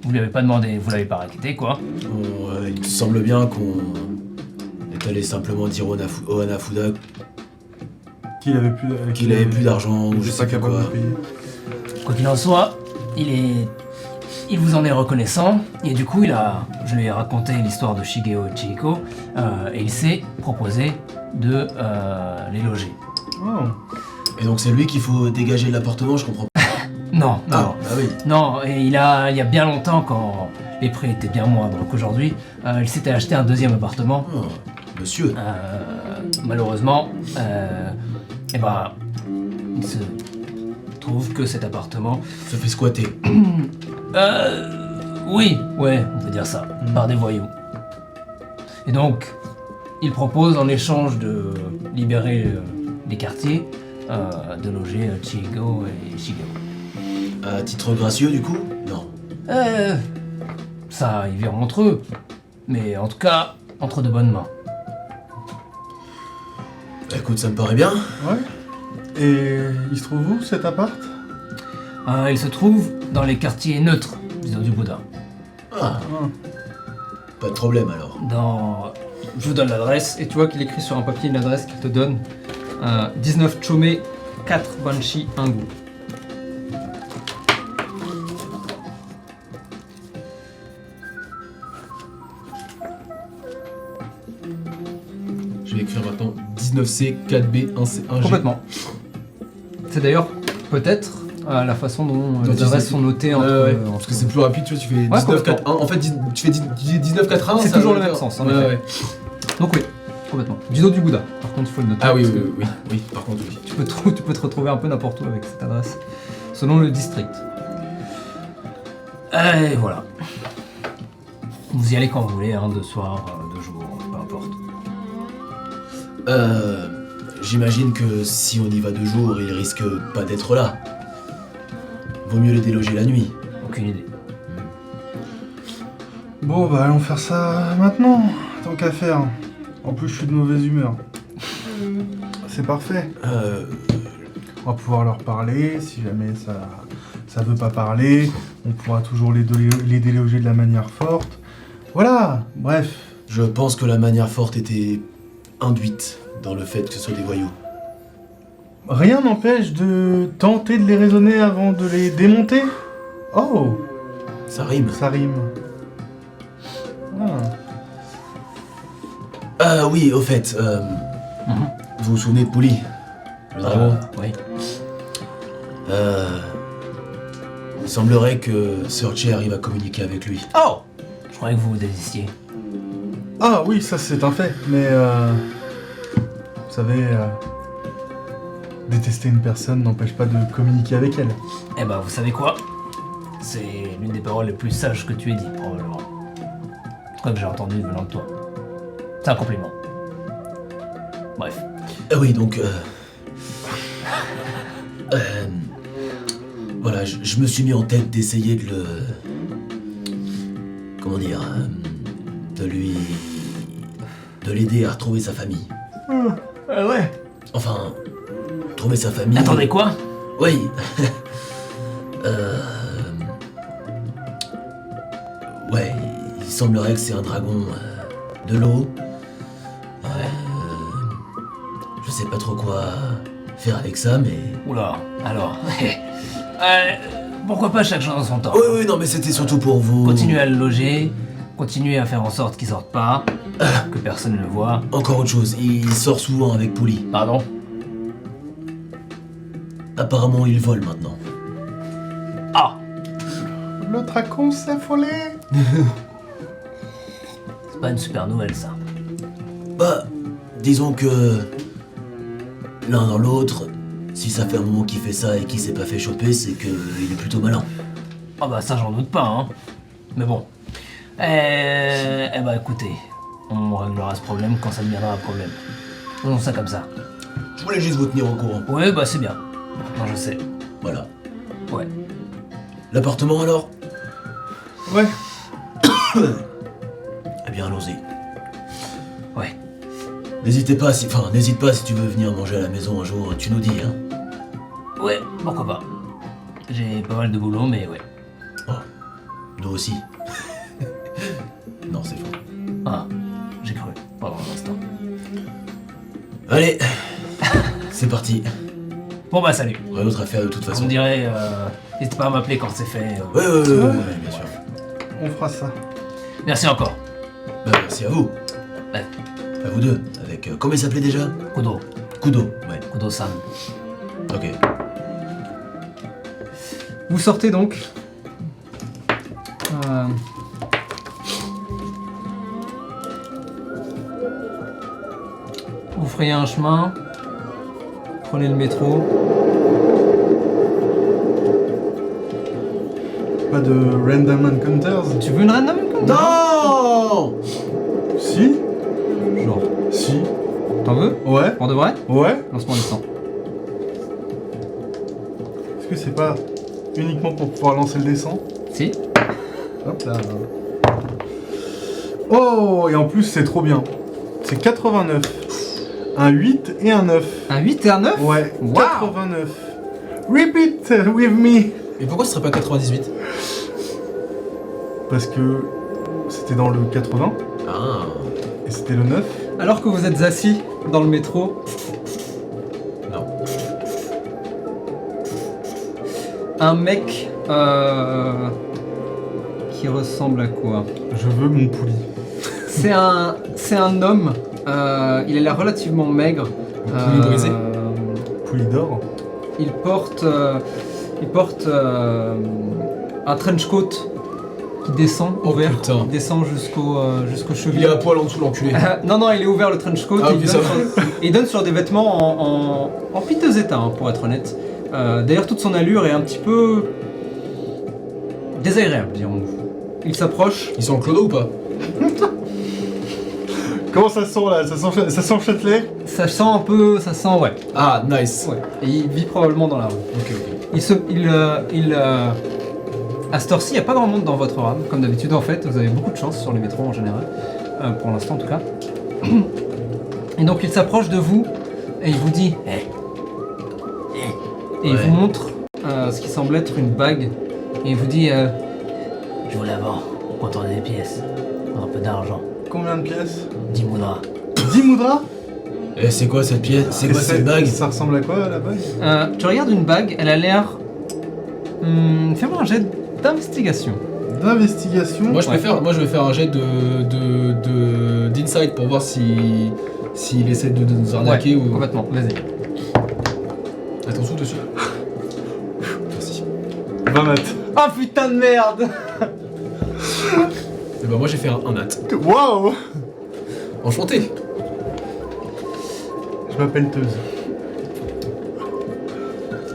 vous lui avez pas demandé, vous l'avez pas raquetté, quoi. Il me semble bien qu'on est allé simplement dire au Hanafuda Qu'il avait plus d'argent ou je je sais sais pas plus capable quoi. de payer. Quoi qu'il en soit, il vous en est reconnaissant, et du coup, je lui ai raconté l'histoire de Shigeo et Chihiko, et il s'est proposé de les loger. Oh. Et donc c'est lui qu'il faut dégager de l'appartement, je comprends pas. Non, Ah oui. non, et il y a bien longtemps, quand les prix étaient bien moindres qu'aujourd'hui, il s'était acheté un deuxième appartement. Oh, monsieur. Malheureusement, eh ben, il se trouve que cet appartement... Ça fait squatter. Oui, ouais, on peut dire ça, par des voyous. Et donc, il propose en échange de libérer les quartiers, de loger Chihigo et Shigeo. À titre gracieux, du coup? Non. Ça, ils verront entre eux. Mais en tout cas, entre de bonnes mains. Écoute, ça me paraît bien. Ouais. Et il se trouve où cet appart? Il se trouve dans les quartiers neutres, disons du Bouddha. Ah, pas de problème alors. Je vous donne l'adresse. Et tu vois qu'il écrit sur un papier une adresse qu'il te donne. 19 Chome, 4 Banshi, 1 Gu. Je vais écrire maintenant 19C, 4B, 1C, 1G. Complètement. C'est d'ailleurs peut-être la façon dont les tu adresses sais- sont notées entre... Ouais, entre- parce que c'est plus rapide, tu vois, tu fais 19, complètement. 4, 1. En fait, tu fais 19, 4, 1. C'est ça toujours veut le même dire- sens, en Ouais, effet. ouais. Donc oui, complètement. Du dos du Bouddha. Par contre, il faut le noter. Ah oui, parce oui, que oui, par contre, oui. Tu peux te retrouver un peu n'importe où avec cette adresse, selon le district. Et voilà. Vous y allez quand vous voulez, hein, de soir, de jour, peu importe. J'imagine que si on y va de jour, il risque pas d'être là. Vaut mieux les déloger la nuit. Aucune idée. Bon, bah allons faire ça maintenant, tant qu'à faire. En plus, je suis de mauvaise humeur. C'est parfait. On va pouvoir leur parler, si jamais ça veut pas parler. On pourra toujours les déloger de la manière forte. Voilà, bref. Je pense que la manière forte était induite dans le fait que ce soit des voyous. Rien n'empêche de tenter de les raisonner avant de les démonter. Oh, Ça rime. ça rime. Oui, au fait, vous vous souvenez de Pouli, le dragon? Oui. Il semblerait que Searcher arrive à communiquer avec lui. Oh! Je croyais que vous vous désistiez. Ah oui, ça c'est un fait, mais vous savez, détester une personne n'empêche pas de communiquer avec elle. Eh ben, vous savez quoi? C'est l'une des paroles les plus sages que tu aies dit, probablement. Quoi que j'ai entendu venant de toi. C'est un compliment. Bref. Oui, donc... voilà, je me suis mis en tête d'essayer de le... Comment dire... de l'aider à retrouver sa famille. Ouais. Enfin... trouver sa famille... Attendez, quoi? Oui. Ouais, il semblerait que c'est un dragon de l'eau. Je sais pas trop quoi faire avec ça, mais... Oula, alors... pourquoi pas chaque chose en son temps? Oui, non, mais c'était surtout pour vous... Continuez à le loger, continuez à faire en sorte qu'il sorte pas, que personne ne le voit. Encore autre chose, il sort souvent avec Pouli. Pardon? Apparemment, il vole maintenant. Ah! Le dragon s'est affolé. C'est pas une super nouvelle, ça. Bah, disons que... l'un dans l'autre, si ça fait un moment qu'il fait ça et qu'il s'est pas fait choper, c'est qu'il est plutôt malin. Ah bah ça j'en doute pas, hein. Mais bon. Eh bah écoutez, on réglera ce problème quand ça deviendra un problème. Faisons ça comme ça. Je voulais juste vous tenir au courant. Ouais bah c'est bien. Non je sais. Voilà. Ouais. L'appartement alors? Ouais. Eh bien, allons-y. Ouais. N'hésite pas si tu veux venir manger à la maison un jour, tu nous dis, hein. Ouais, pourquoi pas. J'ai pas mal de boulot mais ouais. Nous aussi. Non, c'est faux. Ah, j'ai cru. Pendant un instant. Allez, c'est parti. Bon bah salut. Rien d'autre à faire de toute Vous façon. me direz, n'hésitez pas à m'appeler quand c'est fait. Ouais, bien sûr. On fera ça. Merci encore. Bah, merci à vous. Ouais. À vous deux. Avec... comment il s'appelait déjà? Kudo. Kudo, ouais. Kudo-san. Ok. Vous sortez donc. Vous frayez un chemin. Prenez le métro. Pas de Random Encounters? Tu veux une random encounter? Non. Si? Genre, Si. t'en veux? Ouais. Pour de vrai? Ouais. Lancement du sang. Est-ce que c'est pas uniquement pour pouvoir lancer le dessin? Si. Hop là. Oh, et en plus c'est trop bien. C'est 89. Un 8 et un 9. Un 8 et un 9? Ouais, Wow. 89. Repeat with me. Et pourquoi ce serait pas 98? Parce que c'était dans le 80 Ah. et c'était le 9. Alors que vous êtes assis dans le métro. Non. Un mec qui ressemble à quoi? Je veux mon poulie. C'est un homme. Il a l'air relativement maigre. Poulie brisée. Poulie d'or. Il porte un trench coat qui descend Oh, ouvert, putain. qui descend jusqu'aux Il chevilles. est à poil en dessous, l'enculé. Non, il est ouvert le trench coat. Ah, et ok, il, ça donne va. il donne sur des vêtements en piteux état, hein, pour être honnête. D'ailleurs, toute son allure est un petit peu désagréable, dirons-nous. Il s'approche. Ils sont en clodo ou pas? Comment ça sent là? Ça sent Châtelet? Ça sent un peu, ça sent, ouais. Ah, nice. Ouais. Et il vit probablement dans la rue. Ok. À cette heure-ci, il n'y a pas grand monde dans votre rame, comme d'habitude en fait. Vous avez beaucoup de chance sur les métros en général, pour l'instant en tout cas. Et donc il s'approche de vous et il vous dit et il Ouais. vous montre ce qui semble être une bague. Et il vous dit Je vous la vends, pour tourner des pièces. Pour un peu d'argent. Combien de pièces? 10 moudras. 10 moudras? Eh, c'est quoi cette pièce? C'est quoi cette bague? Ça ressemble à quoi la bague? tu regardes une bague, elle a l'air. Fais-moi un jet d'investigation. D'investigation? Moi je vais faire un jet d'insight pour voir s'il essaie de nous arnaquer ou. Complètement, vas-y. Attention dessus. Merci. 20 nat. Oh putain de merde! Et bah moi j'ai fait un nat. Waouh! Enchanté. Je m'appelle Teuse.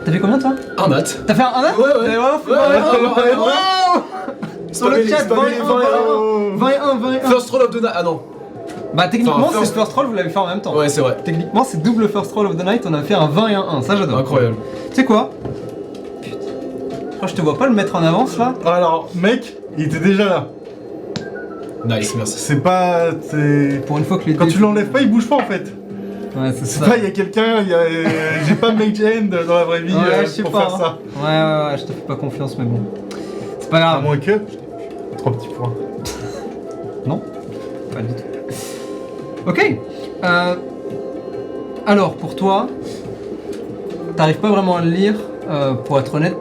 T'as fait combien toi? Un nat. T'as fait un 1? Ouais, ouais. Sur le chat, 21. First roll of the night. Ah non. Bah techniquement Enfin, c'est first roll, vous l'avez fait en même temps. Ouais, c'est vrai. Techniquement c'est double first roll of the night, on a fait un 20 et un 1, ça j'adore. Incroyable. Tu sais quoi? Putain. Oh, je te vois pas le mettre en avance là. Alors, mec, il était déjà là. Nice, merci. C'est pas. Pour une fois que les Quand dés- tu l'enlèves pas, il bouge pas en fait. Ouais, c'est C'est ça. pas, il y a quelqu'un, j'ai pas Mage Hand dans la vraie vie Ouais, je sais pour pas. faire ça. Ouais, je te fais pas confiance, mais bon. C'est pas À grave. moins que. 3 petits points. Non, pas du tout. Ok. Alors, pour toi, t'arrives pas vraiment à le lire. Pour être honnête,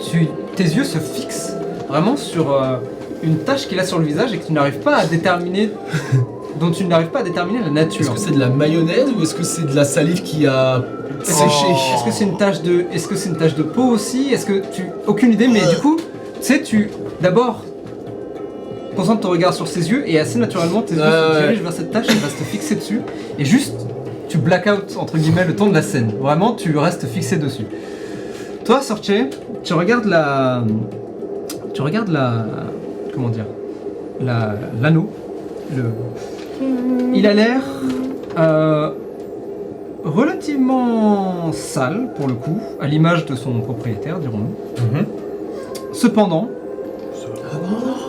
tes yeux se fixent vraiment sur une tache qu'il a sur le visage et que tu n'arrives pas à déterminer. dont tu n'arrives pas à déterminer la nature. Est-ce que c'est de la mayonnaise ou est-ce que c'est de la salive qui a séché? Est-ce que c'est une tache de, peau aussi? Est-ce que tu, aucune idée, mais du coup, tu sais, d'abord concentres ton regard sur ses yeux et assez naturellement tes yeux se dirigent vers cette tache et restent fixés dessus et juste tu black out entre guillemets le temps de la scène. Vraiment, tu restes fixé dessus. Toi, Sorche, tu regardes comment dire, l'anneau. Il a l'air relativement sale pour le coup, à l'image de son propriétaire, dirons-nous. Cependant,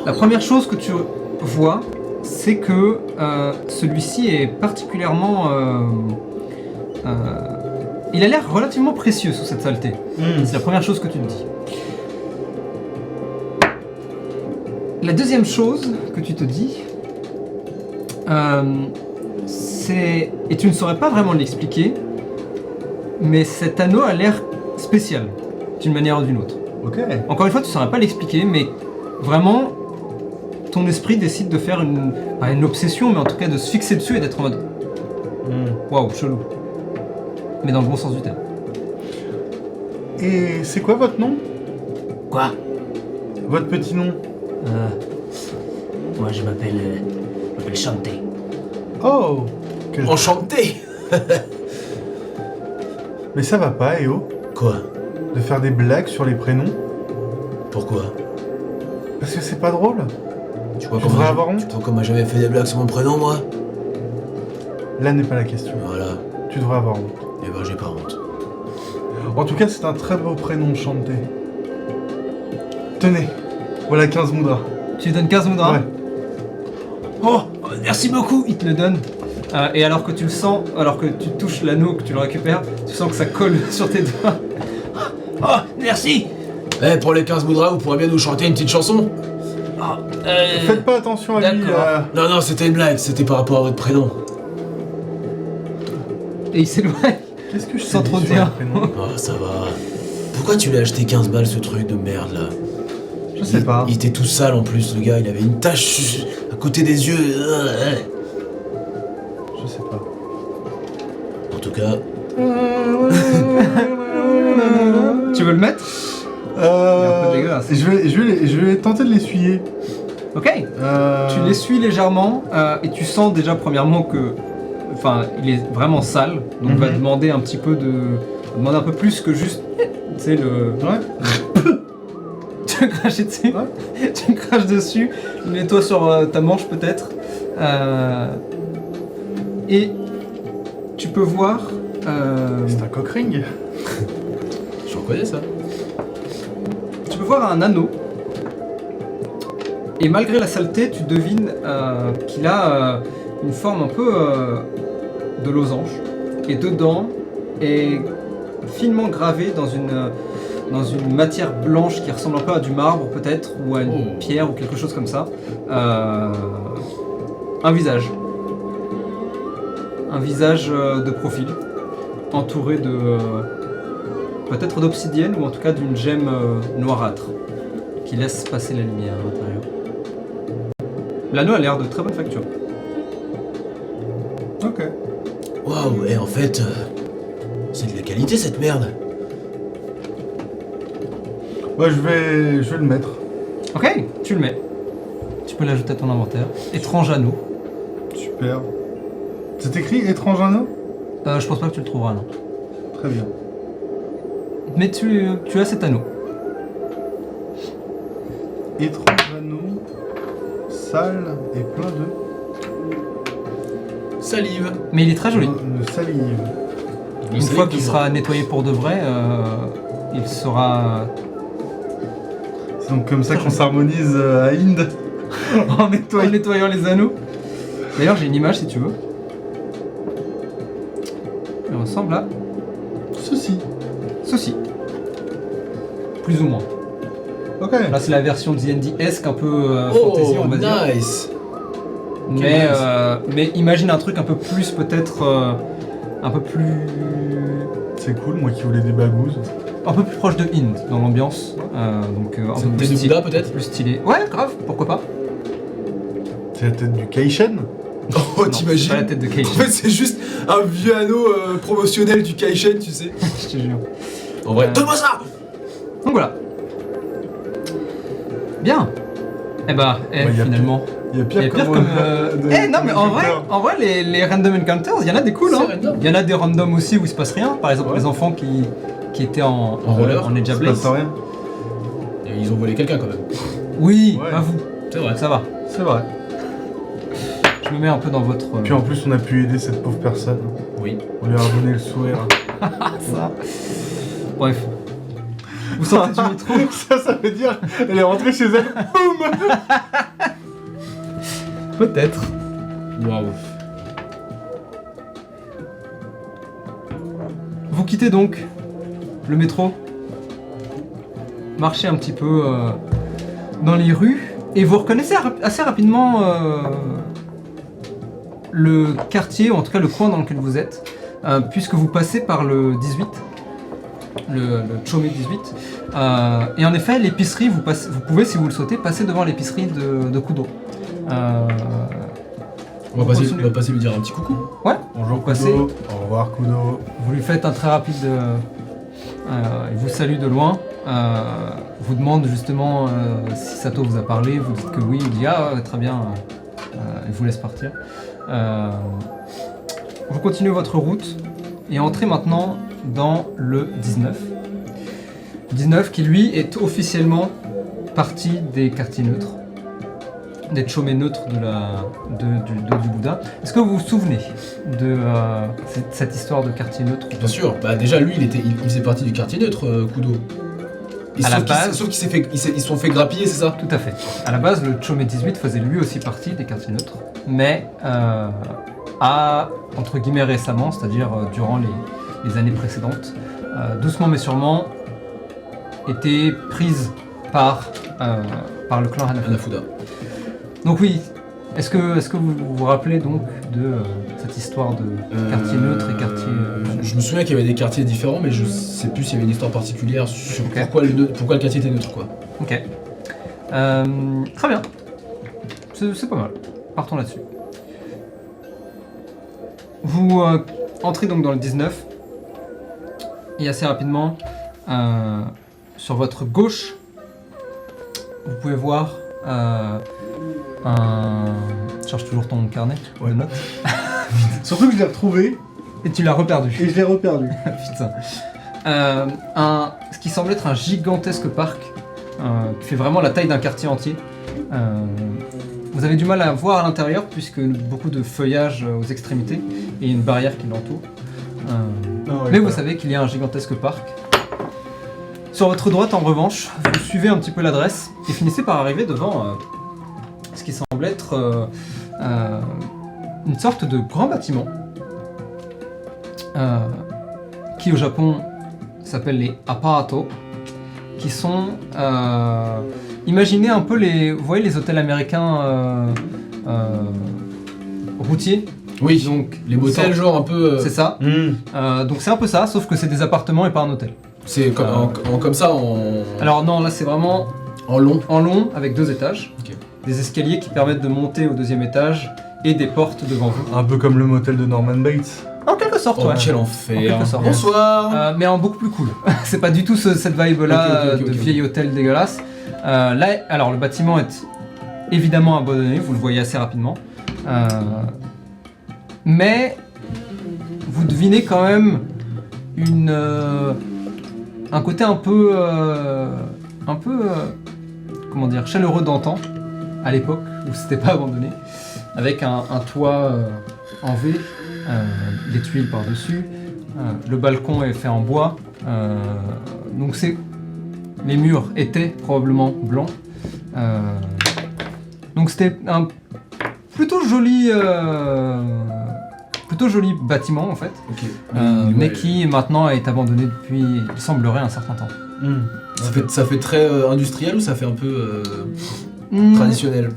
la première chose que tu vois, c'est que celui-ci est particulièrement... il a l'air relativement précieux sous cette saleté. C'est la première chose que tu te dis. La deuxième chose que tu te dis, c'est... Et tu ne saurais pas vraiment l'expliquer, mais cet anneau a l'air spécial, d'une manière ou d'une autre. Ok. Encore une fois, tu ne saurais pas l'expliquer, mais vraiment, ton esprit décide de faire pas une obsession, mais en tout cas de se fixer dessus et d'être en mode waouh, chelou. Mais dans le bon sens du terme. Et c'est quoi votre nom? Quoi? Votre petit nom? Moi je m'appelle Shanté. Oh! Enchanté. Mais ça va pas, Eo, Quoi? de faire des blagues sur les prénoms? Pourquoi? Parce que c'est pas drôle. Tu vois Tu devrais avoir honte. Tu vois qu'on m'a jamais fait des blagues sur mon prénom, moi? Là n'est pas la question. Voilà. Tu devrais avoir honte. Eh ben, j'ai pas honte. En tout cas, c'est un très beau prénom, Shanté. Tenez, voilà 15 moudras. Tu lui donnes 15 moudras. Ouais. Oh, merci beaucoup, il te le donne. Et alors que tu le sens, alors que tu touches l'anneau, que tu le récupères, tu sens que ça colle sur tes doigts. Oh, merci. Eh, pour les 15 moudras, vous pourrez bien nous chanter une petite chanson? Faites pas attention à lui. d'accord. Non, c'était une blague, c'était par rapport à votre prénom. Et il s'éloigne. Qu'est-ce que je Sans t'ai trop dit sur dire. le prénom? Oh, ça va. Pourquoi tu l'as acheté 15 balles, ce truc de merde, là? Je sais pas. Il était tout sale, en plus, le gars. Il avait une tache à côté des yeux. Je sais pas. En tout cas... Tu veux le mettre? Il est un peu dégueulasse. Je vais tenter de l'essuyer. Ok. Tu l'essuies légèrement et tu sens déjà premièrement que, enfin, il est vraiment sale, donc va demander un petit peu demander un peu plus que juste, tu sais le. Ouais. Tu veux cracher dessus. Ouais. Tu craches dessus. Mets-toi sur ta manche peut-être. Et tu peux voir. C'est un cock ring. Je reconnais ça. Tu peux voir un anneau. Et malgré la saleté, tu devines qu'il a une forme un peu de losange. Et dedans est finement gravé dans une matière blanche qui ressemble un peu à du marbre peut-être, ou à une pierre ou quelque chose comme ça. Un visage. Un visage de profil, entouré de peut-être d'obsidienne ou en tout cas d'une gemme noirâtre qui laisse passer la lumière à l'intérieur. L'anneau a l'air de très bonne facture. Ok. Waouh, en fait... c'est de la qualité, cette merde. Ouais, je vais le mettre. Ok, tu le mets. Tu peux l'ajouter à ton inventaire. Étrange anneau. Super. C'est écrit étrange anneau? Je pense pas que tu le trouveras, non. Très bien. Mais tu as cet anneau. Étrange anneau, sale et plein de... Salive. Mais il est très joli. de salive. Une fois qu'il sera nettoyé pour de vrai, il sera... C'est donc comme ça qu'on s'harmonise à Inde en nettoyant. En nettoyant les anneaux. D'ailleurs, j'ai une image si tu veux. Il ressemble à Ceci. ceci. Plus ou moins. Ok. Là, c'est la version D&D-esque, un peu fantasy, on va dire. Nice. Mais imagine un truc un peu plus, peut-être... un peu plus... C'est cool, moi qui voulais des bagouses. Un peu plus proche de Inde dans l'ambiance. Donc un C'est peu une plus tête de stylé. Bouddha, peut-être? Plus stylé. Ouais, grave, pourquoi pas. C'est la tête du Kaishen. Oh, Non, t'imagines? pas la tête de En Keisha. fait, c'est juste un vieux anneau promotionnel du Kaishen, tu sais. Je te jure. En vrai, donne-moi ça! Donc voilà. Bien. Eh bah, y a finalement. Il y a Il y a pire, pire comme. Non, mais en vrai, les random encounters, il y en a des cool, hein. C'est random. Il y en a des random aussi où il se passe rien. Par exemple, Ouais. les enfants qui étaient en roller, en Ninja Ça Blaze. passe rien. Et ils ont volé quelqu'un quand même. Oui, Ouais. avoue. C'est vrai. Ça va. C'est vrai. Je me mets un peu dans votre. Puis en plus, on a pu aider cette pauvre personne. Oui. On lui a redonné le sourire. ça. Bref. Vous sortez du métro. Ça veut dire elle est rentrée chez elle. Boum. Peut-être. Waouh. Vous quittez donc le métro, marchez un petit peu dans les rues et vous reconnaissez assez rapidement le quartier, ou en tout cas le coin dans lequel vous êtes, puisque vous passez par le 18, le Chome 18. Et en effet, l'épicerie, vous pouvez, si vous le souhaitez, passer devant l'épicerie de Kudo. On va passer lui dire un petit coucou. Ouais, Bonjour passez. Kudo. Au revoir Kudo. Vous lui faites un très rapide... il vous salue de loin, vous demande justement si Sato vous a parlé, vous dites que oui, il dit ah très bien, il vous laisse partir. Vous continuez votre route et entrez maintenant dans le 19. 19 qui lui est officiellement partie des quartiers neutres, des chômés neutres du Bouddha. Est-ce que vous vous souvenez de cette histoire de quartier neutre? Bien sûr, bah déjà lui il faisait partie du quartier neutre, Kudo. À la base, sauf qu'ils se sont fait grappiller, c'est ça? Tout à fait. À la base, le Chômé 18 faisait lui aussi partie des quartiers neutres, mais a, entre guillemets récemment, c'est-à-dire durant les années précédentes, doucement mais sûrement, été prise par le clan Hanafuda. Donc oui, est-ce que vous vous rappelez donc de cette histoire de quartier neutre et quartier... Je me souviens qu'il y avait des quartiers différents, mais je sais plus s'il y avait une histoire particulière sur pourquoi le quartier était neutre, quoi. Ok. Très bien. C'est pas mal. Partons là-dessus. Vous entrez donc dans le 19 et assez rapidement, sur votre gauche, vous pouvez voir Je cherche toujours ton carnet de notes. Surtout que je l'ai retrouvé. Et tu l'as reperdu. Et je l'ai reperdu. Putain. Ce qui semble être un gigantesque parc qui fait vraiment la taille d'un quartier entier. Vous avez du mal à voir à l'intérieur puisque beaucoup de feuillage aux extrémités et une barrière qui l'entoure. Mais vous savez qu'il y a un gigantesque parc. Sur votre droite, en revanche, vous suivez un petit peu l'adresse et finissez par arriver devant ce qui semble être une sorte de grand bâtiment qui au Japon s'appelle les apparato, qui sont imaginez un peu vous voyez les hôtels américains routiers. Oui, donc les motels genre un peu... C'est ça. Donc c'est un peu ça, sauf que c'est des appartements et pas un hôtel. C'est comme ça en... Alors non, là c'est vraiment... En long. En long, avec 2 étages. Okay. Des escaliers qui permettent de monter au 2e étage et des portes devant vous. Un peu comme le motel de Norman Bates. En quelque sorte, ouais. Quel enfer. En quelque sorte. Bonsoir. Mais en beaucoup plus cool. C'est pas du tout cette vibe-là de vieil hôtel dégueulasse. Là, alors le bâtiment est évidemment abandonné, vous le voyez assez rapidement. Mais vous devinez quand même un côté un peu comment dire, chaleureux d'antan, à l'époque où c'était pas abandonné, avec un toit en V, des tuiles par-dessus, le balcon est fait en bois, donc les murs étaient probablement blancs, donc c'était un plutôt joli bâtiment en fait, mais qui maintenant est abandonné depuis, il semblerait, un certain temps. Ça fait très industriel ou ça fait un peu traditionnel?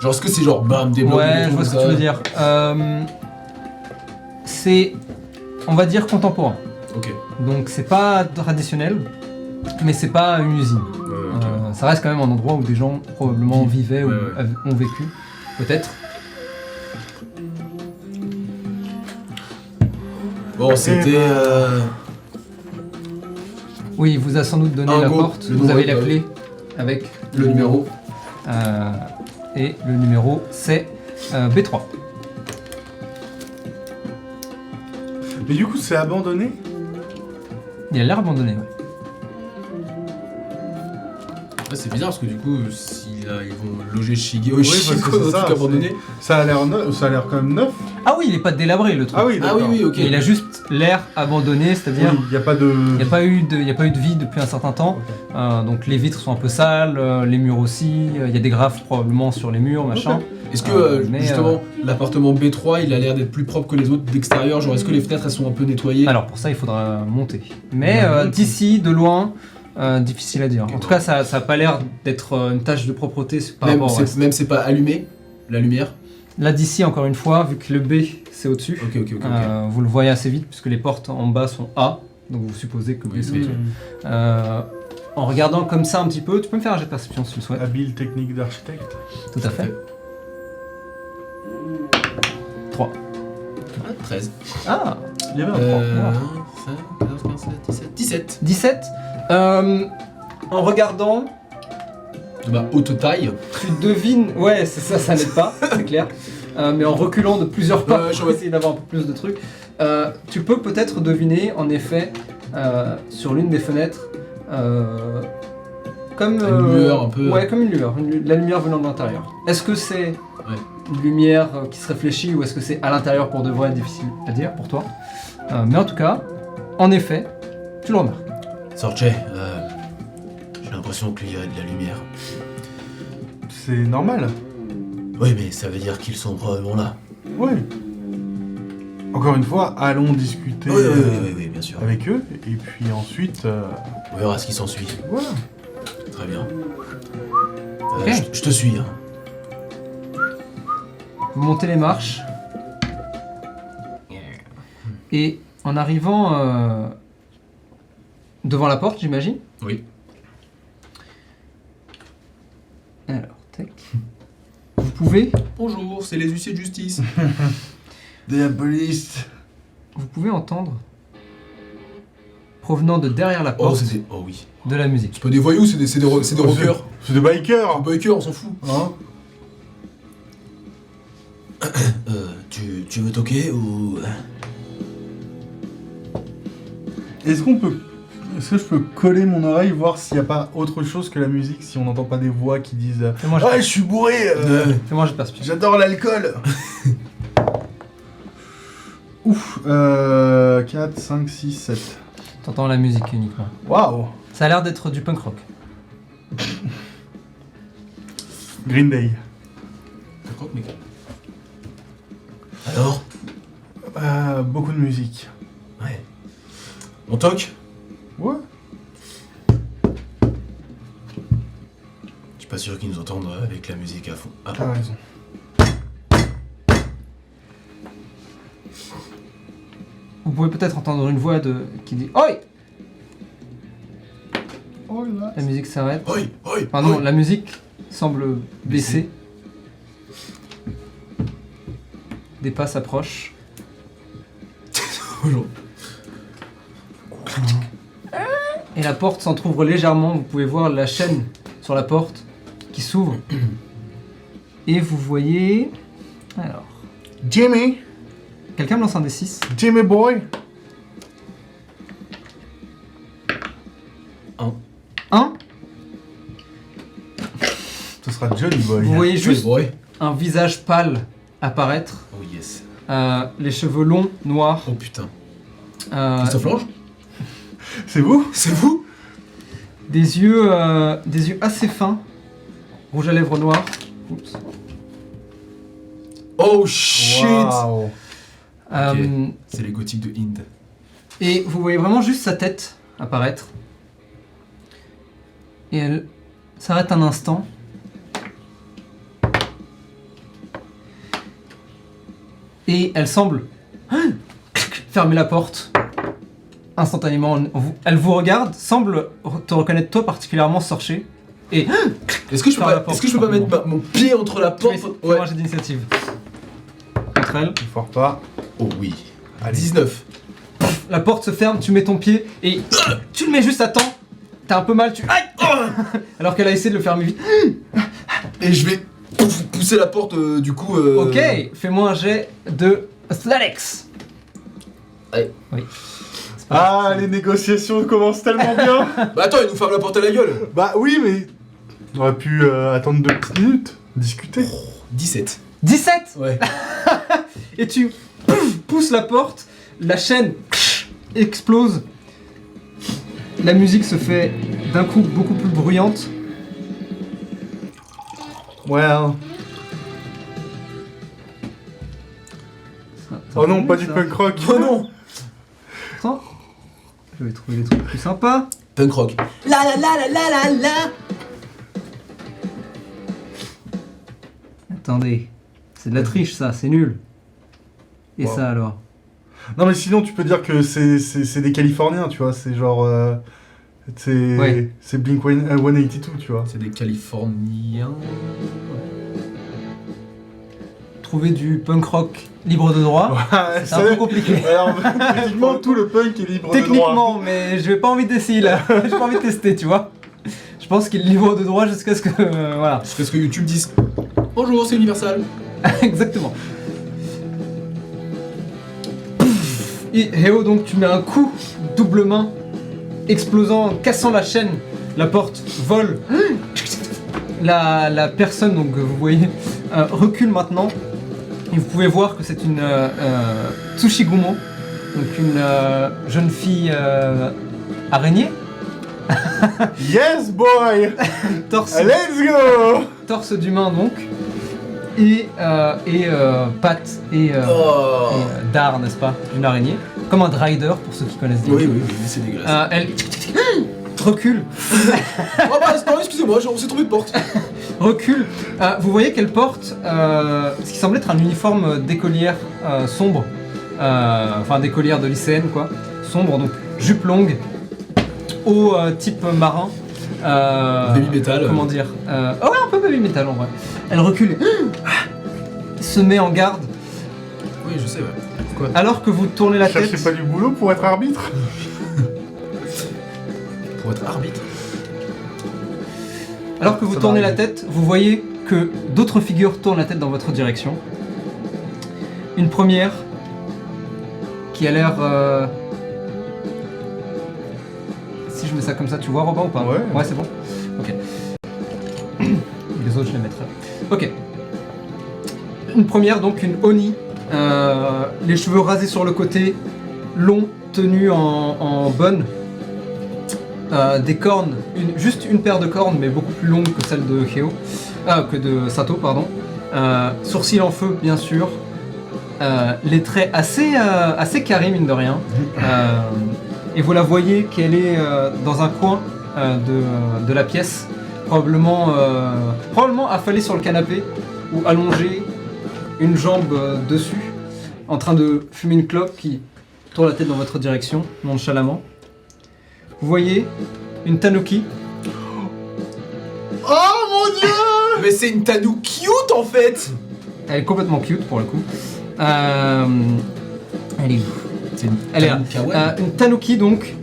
Genre est-ce que c'est genre bam des blocs? Ouais, je vois ce que tu veux dire. C'est, on va dire, contemporain. Ok. Donc c'est pas traditionnel, mais c'est pas une usine. Ça reste quand même un endroit où des gens probablement vivaient ou ont vécu, peut-être. Bon, c'était... Oui, il vous a sans doute donné la porte, vous avez la clé avec le numéro. Et le numéro c'est B3. Mais du coup, c'est abandonné? Il a l'air abandonné, ouais. Ouais, c'est bizarre parce que du coup, ils vont loger Shigeo et Shiko dans un truc abandonné. Ça a l'air quand même neuf. Ah oui, il est pas délabré le truc. Ah oui, ok. Il a juste l'air abandonné, c'est-à-dire il n'y a pas de vie depuis un certain temps. Okay. Donc les vitres sont un peu sales, les murs aussi. Il y a des graphes probablement sur les murs, machin. Okay. Est-ce que justement l'appartement B3 il a l'air d'être plus propre que les autres d'extérieur? Genre est-ce que les fenêtres elles sont un peu nettoyées? Alors pour ça il faudra monter. Mais d'ici, de loin, difficile à dire. En tout cas ça a pas l'air d'être une tâche de propreté par rapport au reste. Même c'est pas allumé, la lumière? Là d'ici encore une fois, vu que le B c'est au-dessus, vous le voyez assez vite puisque les portes en bas sont A, donc vous supposez que B c'est au-dessus. En regardant comme ça un petit peu, tu peux me faire un jet de perception si tu le souhaites. Habile technique d'architecte. Tout à fait. 3. 13. Ah, il y avait un 3. 14, 15, 17. 17. 17. En regardant... Bah, haute taille. Tu devines... Ouais, c'est ça n'aide pas, c'est clair. Mais en reculant de plusieurs pas pour essayer d'avoir un peu plus de trucs, tu peux peut-être deviner, en effet, sur l'une des fenêtres, Comme Une lueur un peu. Ouais, comme une lueur, la lumière venant de l'intérieur. Est-ce que c'est une lumière qui se réfléchit ou est-ce que c'est à l'intérieur pour de vrai? Difficile à dire pour toi. Mais en tout cas, en effet, tu le remarques. Sorche, j'ai l'impression qu'il y a de la lumière. C'est normal. Oui, mais ça veut dire qu'ils sont probablement là. Oui. Encore une fois, allons discuter Oui, bien sûr. avec eux, et puis ensuite... On verra ce qui s'ensuit. Voilà. Très bien. Ok. Je te suis. Hein. Vous montez les marches. Et en arrivant devant la porte, j'imagine. Oui. Alors, tac. Vous pouvez Bonjour, c'est les huissiers de justice. The police. Vous pouvez entendre, provenant de derrière la porte, Oh oui. de la musique. C'est pas des voyous, c'est des rockers. C'est des bikers. Des bikers, on s'en fout. Hein? Tu veux toquer ou... Est-ce que je peux coller mon oreille, voir s'il n'y a pas autre chose que la musique, si on n'entend pas des voix qui disent Fais-moi je suis bourré, Fais-moi un jet de perception. j'adore l'alcool. Ouf, 4, 5, 6, 7. T'entends la musique uniquement. Waouh. Ça a l'air d'être du punk rock. Green Day. D'accord, mec. Alors Beaucoup de musique. Ouais. On toque? Ouais. Je suis pas sûr qu'ils nous entendent avec la musique à fond. Ah. T'as raison. Vous pouvez peut-être entendre une voix qui dit Oi! Oh là. La musique s'arrête. Oi, oi, Enfin non, oi. la musique semble baisser. Des pas s'approchent. Bonjour. Et la porte s'entrouvre légèrement. Vous pouvez voir la chaîne sur la porte qui s'ouvre. Et vous voyez... Alors... Jimmy. Quelqu'un me lance un D6. Jimmy boy. 1. Ce sera Johnny boy. Vous voyez juste Boy. un visage pâle apparaître. Oh yes. Les cheveux longs, noirs. Oh putain. euh, Christophe Lange? C'est vous? C'est vous? des yeux assez fins. Rouge à lèvres noir. Oups. Oh shit. Waouh. Euh, C'est les gothiques de Inde. Et vous voyez vraiment juste sa tête apparaître. Et elle s'arrête un instant. Et elle semble fermer la porte. Instantanément, elle vous regarde, semble te reconnaître toi particulièrement, Sorcher. Et Est-ce que je peux Par la pas, porte, est-ce que je peux pas mettre mon pied entre la porte? fais-moi un jet d'initiative. Contre elle. Il faut pas. Oh oui. Allez. 19. La porte se ferme, tu mets ton pied et tu le mets juste à temps. T'as un peu mal, aïe. Alors qu'elle a essayé de le fermer vite. Et je vais pousser la porte du coup. Ok, fais-moi un jet de Athletics. Allez. Oui. C'est pas Ah, les négociations commencent tellement bien. Bah attends, il nous ferme la porte à la gueule. Bah oui, mais on aurait pu attendre 2 petites minutes, discuter. 17. 17. Ouais. Et tu pousses la porte, la chaîne explose. La musique se fait d'un coup beaucoup plus bruyante. Well. Oh non, pas du punk rock. Oh non. Attends. Je vais trouver des trucs plus sympas. Punk rock. La la la la la la la. Attendez. C'est de la triche ça, c'est nul. Et Wow. ça alors? Non mais sinon tu peux dire que c'est des Californiens, tu vois, c'est genre... c'est Ouais. c'est Blink 182, tu vois. C'est des Californiens. Trouver du punk rock libre de droit, Ouais, c'est un peu compliqué. Alors, techniquement, tout le punk est libre de droit. Techniquement, mais je vais pas envie d'essayer là. J'ai pas envie de tester, tu vois. Je pense qu'il est libre de droit jusqu'à ce que... voilà. Jusqu'à ce que YouTube dise bonjour, c'est Universal. Exactement. Et Héo, donc tu mets un coup double main, explosant, cassant la chaîne La porte vole. La personne donc que vous voyez recule maintenant. Et vous pouvez voir que c'est une Tsushigumo, donc une jeune fille araignée. Yes boy. Torse, Let's go. torse d'humain donc. Et pattes et dard, n'est-ce pas, d'une araignée. Comme un drider pour ceux qui connaissent bien. Oui, c'est dégueulasse. Elle recule. Oh bah, non, excusez-moi, on s'est trompé de porte. Recule. Vous voyez qu'elle porte ce qui semble être un uniforme d'écolière sombre. Enfin, d'écolière de lycéenne, quoi. Sombre, donc jupe longue, haut type marin. Baby metal. Comment dire ouais, un peu baby metal en vrai. Elle recule et se met en garde. Oui, je sais, ouais. Quoi? Alors que vous tournez la tête. Cherchez pas du boulot pour être arbitre. Pour être arbitre. Alors que vous Ça tournez va la tête, vous voyez que d'autres figures tournent la tête dans votre direction. Une première qui a l'air... Si je mets ça comme ça, tu vois Robin ou pas? Ouais. C'est bon. Ok. Les autres, je les mettrai. Ok. Une première, donc une Oni. Les cheveux rasés sur le côté, longs, tenus en bonne. Des cornes, juste une paire de cornes, mais beaucoup plus longue que celle de que de Sato, pardon. Sourcils en feu, bien sûr. Les traits assez carrés, mine de rien. Et vous la voyez qu'elle est dans un coin de la pièce, probablement affalée sur le canapé ou allongée, une jambe dessus, en train de fumer une clope qui tourne la tête dans votre direction, nonchalamment. Vous voyez une tanuki. Oh mon dieu. Mais c'est une Tanou cute en fait. Elle est complètement cute pour le coup. Elle est où? Elle est là. Une tanuki donc,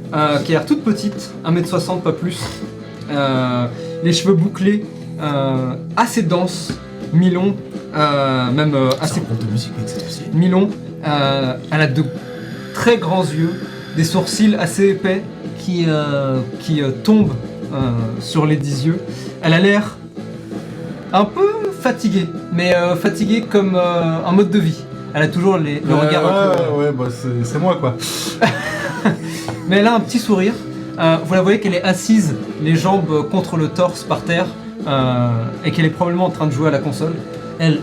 qui a l'air toute petite, 1m60 pas plus. Les cheveux bouclés, assez denses, mi-longs, même assez groupe de musique mec, cette aussi. mi-longs. Elle a de très grands yeux, des sourcils assez épais qui tombent sur les 10 yeux. Elle a l'air un peu fatiguée, mais fatiguée comme un mode de vie. Elle a toujours le regard un peu... Ouais, bah c'est moi quoi. Mais elle a un petit sourire. Vous la voyez qu'elle est assise, les jambes contre le torse par terre, et qu'elle est probablement en train de jouer à la console. Elle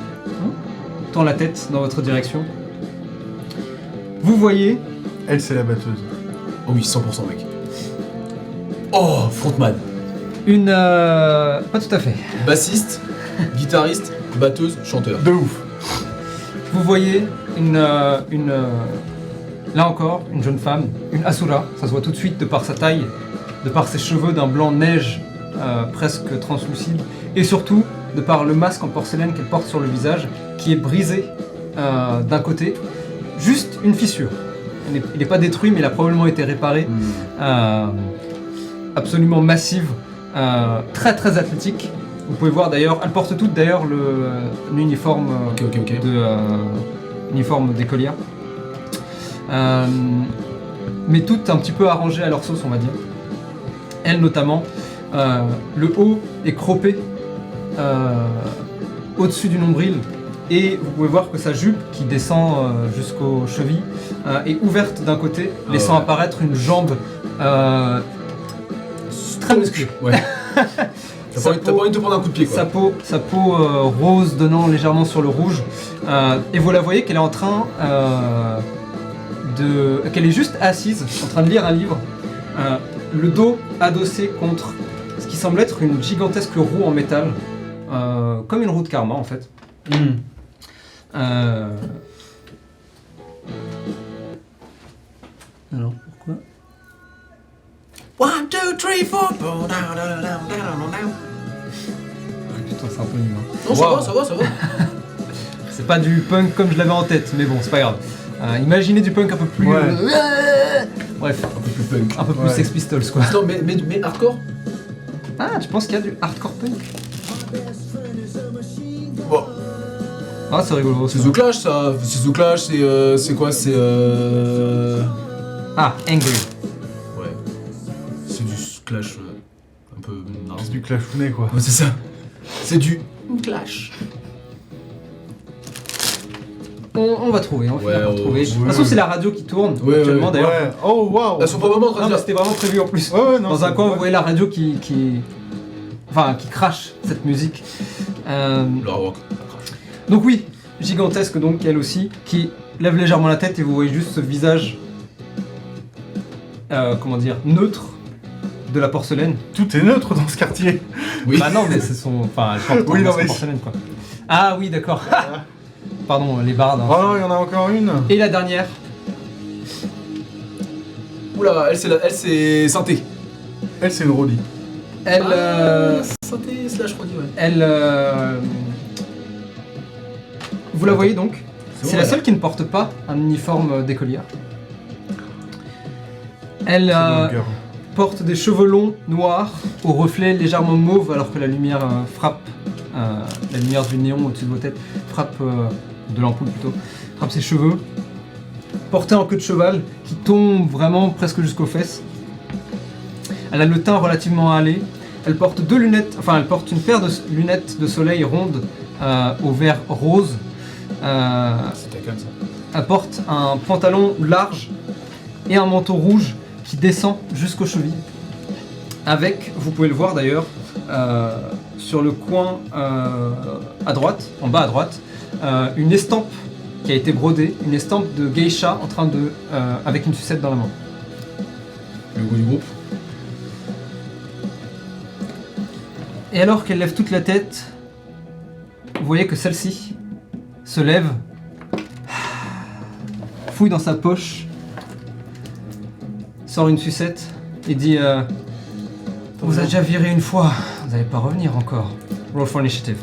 tend la tête dans votre direction. Vous voyez... Elle, c'est la batteuse. Oh oui, 100% mec. Oh, frontman. Une... pas tout à fait. Bassiste, guitariste, batteuse, chanteur. De ouf. Vous voyez là encore, une jeune femme, une Asura, ça se voit tout de suite de par sa taille, de par ses cheveux d'un blanc neige presque translucide, et surtout de par le masque en porcelaine qu'elle porte sur le visage, qui est brisé d'un côté, juste une fissure. Il n'est pas détruit, mais il a probablement été réparé, absolument massive, très très athlétique. Vous pouvez voir d'ailleurs, elles portent toutes d'ailleurs l'uniforme uniforme d'écolière. Mais toutes un petit peu arrangées à leur sauce, on va dire. Elle notamment, le haut est croppé au-dessus du nombril, et vous pouvez voir que sa jupe qui descend jusqu'aux chevilles est ouverte d'un côté, laissant apparaître une jambe très musclée. Ouais. T'as pas envie de te prendre un coup de pied quoi. Sa peau rose donnant légèrement sur le rouge. Et vous la voyez qu'elle est en train qu'elle est juste assise, en train de lire un livre. Le dos adossé contre ce qui semble être une gigantesque roue en métal. Comme une roue de karma en fait. Alors pourquoi? 1, 2, 3, 4. Putain, c'est un peu nul. Non, ça va. C'est pas du punk comme je l'avais en tête, mais bon, c'est pas grave. Imaginez du punk un peu plus... Bref, Un peu plus punk. un peu plus Sex Pistols quoi. Non, mais hardcore. Ah, tu penses qu'il y a du hardcore punk? Bon, Ah, c'est rigolo. c'est The Clash ça. C'est The Clash, c'est quoi? C'est Ah, Angry. Ouais. C'est du Clash un peu naze. C'est du clashounet quoi. Ouais, c'est ça. C'est du clash. On va trouver, on va finir par trouver. De toute ouais. façon, c'est la radio qui tourne Ouais, actuellement ouais. d'ailleurs. Ouais. Oh waouh. Elles sont pas vraiment en train Non, de mais dire. c'était vraiment prévu en plus. Ouais, non. Dans un c'est- coin, vous ouais. voyez la radio qui crache cette musique. Le rock. Donc oui, gigantesque donc elle aussi, qui lève légèrement la tête et vous voyez juste ce visage, comment dire, neutre de la porcelaine. Tout est neutre dans ce quartier. Oui. Bah non mais c'est son, enfin elle porte Oui, un non, masque en mais- porcelaine quoi. Ah oui d'accord. Pardon les bardes. hein. Oh non, il y en a encore une. Et la dernière, Oula, elle c'est synthé. Elle, c'est une Roddy. elle, Synthé slash Roddy, ouais. elle, vous la voyez donc. C'est la seule qui ne porte pas un uniforme d'écolière. Elle C'est dans le cœur. porte des cheveux longs, noirs, au reflet légèrement mauve alors que la lumière frappe, la lumière du néon au-dessus de vos têtes frappe, de l'ampoule plutôt, frappe ses cheveux. Portée en queue de cheval qui tombe vraiment presque jusqu'aux fesses. Elle a le teint relativement hâlé. Elle porte elle porte une paire de lunettes de soleil rondes au vert rose. C'était comme ça. Elle porte un pantalon large et un manteau rouge qui descend jusqu'aux chevilles. Avec, vous pouvez le voir d'ailleurs, sur le coin à droite, en bas à droite, une estampe qui a été brodée, une estampe de geisha en train de, avec une sucette dans la main. Le goût du groupe. Et alors qu'elle lève toute la tête, vous voyez que celle-ci se lève, fouille dans sa poche, sort une sucette et dit on vous a déjà viré une fois, vous n'allez pas revenir encore. Roll for initiative.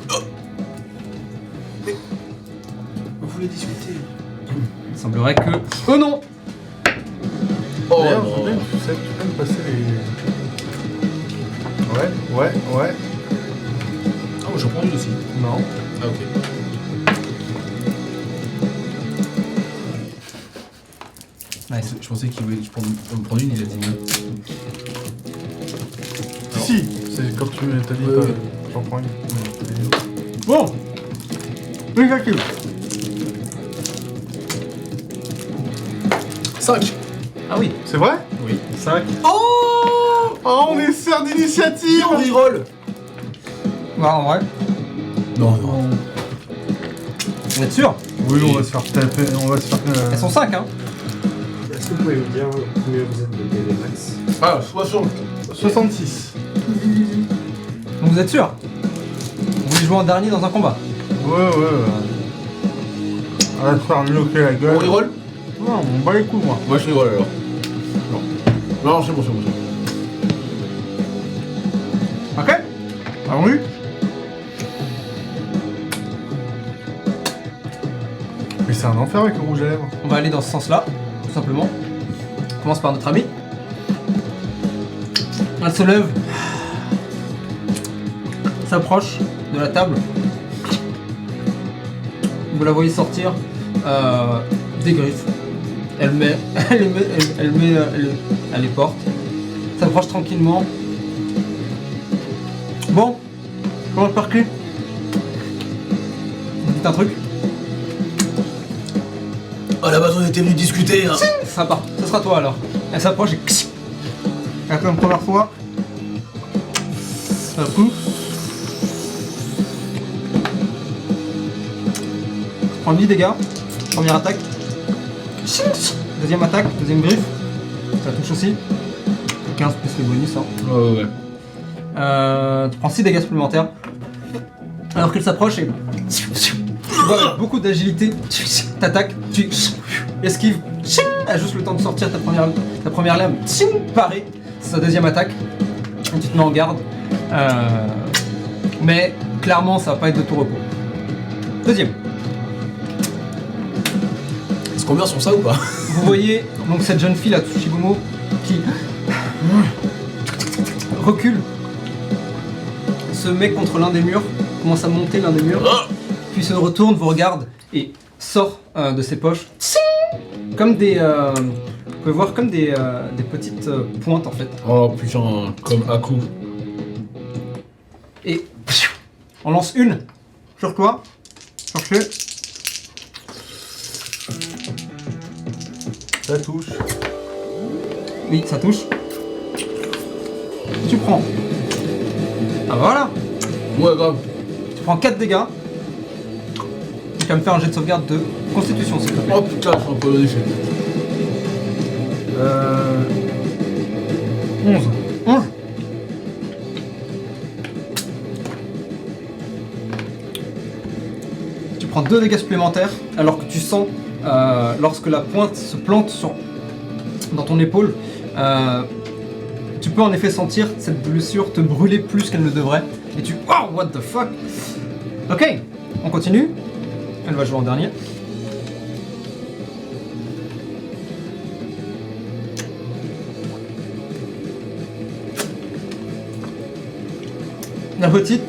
Vous voulez discuter? Il semblerait que... Oh non! Oh D'ailleurs, non. je voudrais tu sais, tu peux me passer les... Ouais. Ah, moi j'en prends une aussi. Non. Ah, ok. Nice. Je pensais qu'il voulait me prendre une, il a dit non. Si, c'est comme tu t'as dit, Ouais, ouais. j'en prends une. Bon. Exactement. 5. Ah oui. C'est vrai? Oui. 5. Oh, on est sœurs d'initiative. On reroll. Ouais, en vrai. Non, non. Vous êtes sûr? Oui, on va se faire taper, on va se faire... Elles sont 5 hein. Est-ce que vous pouvez me dire combien vous êtes de PV max? Ah, 60. 66. Donc vous êtes sûr? Vous voulez jouer en dernier dans un combat? Ouais. On va se faire bloquer la gueule. On reroll? Non, on bat les coups, moi. Moi je reroll alors. Non, c'est bon. Ok? Ah oui? Mais c'est un enfer avec le rouge à lèvres. On va aller dans ce sens-là, tout simplement. On commence par notre amie. Elle se lève, s'approche de la table. Vous la voyez sortir des griffes. Elle les porte. S'approche tranquillement. Bon, je commence par qui? Vous dites un truc? À la base on était venu discuter, hein. Sympa, ce sera toi alors. Elle s'approche et... Elle fait une première fois. Un coup. Prends 10 dégâts. Première attaque. Deuxième attaque, deuxième griffe. Ça touche aussi. 15 plus les bonus. Hein. Ouais. Tu prends 6 dégâts supplémentaires. Alors qu'elle s'approche et... Tu vois avec beaucoup d'agilité, t'attaques, tu esquives, a juste le temps de sortir ta première lame, parée, c'est sa deuxième attaque, et tu te mets en garde. Mais clairement ça va pas être de tout repos. Deuxième. Est-ce qu'on meurt sur ça ou pas? Vous voyez donc cette jeune fille, la Tsushigomo, qui recule, se met contre l'un des murs, commence à monter l'un des murs, puis se retourne, vous regarde et sort de ses poches comme des... vous pouvez voir comme des petites pointes en fait. Oh putain, comme Aku. Et on lance une sur toi. Cherchez. Ça touche. Oui, ça touche. Tu prends. Ah voilà. Ouais, grave. Tu prends 4 dégâts. Tu vas me faire un jet de sauvegarde de constitution s'il te plaît. Oh putain, je suis un peu déchet. 11. 11. Tu prends 2 dégâts supplémentaires alors que tu sens, lorsque la pointe se plante dans ton épaule, tu peux en effet sentir cette blessure te brûler plus qu'elle ne devrait. Et tu... Oh, what the fuck. Ok, on continue. Elle va jouer en dernier. La petite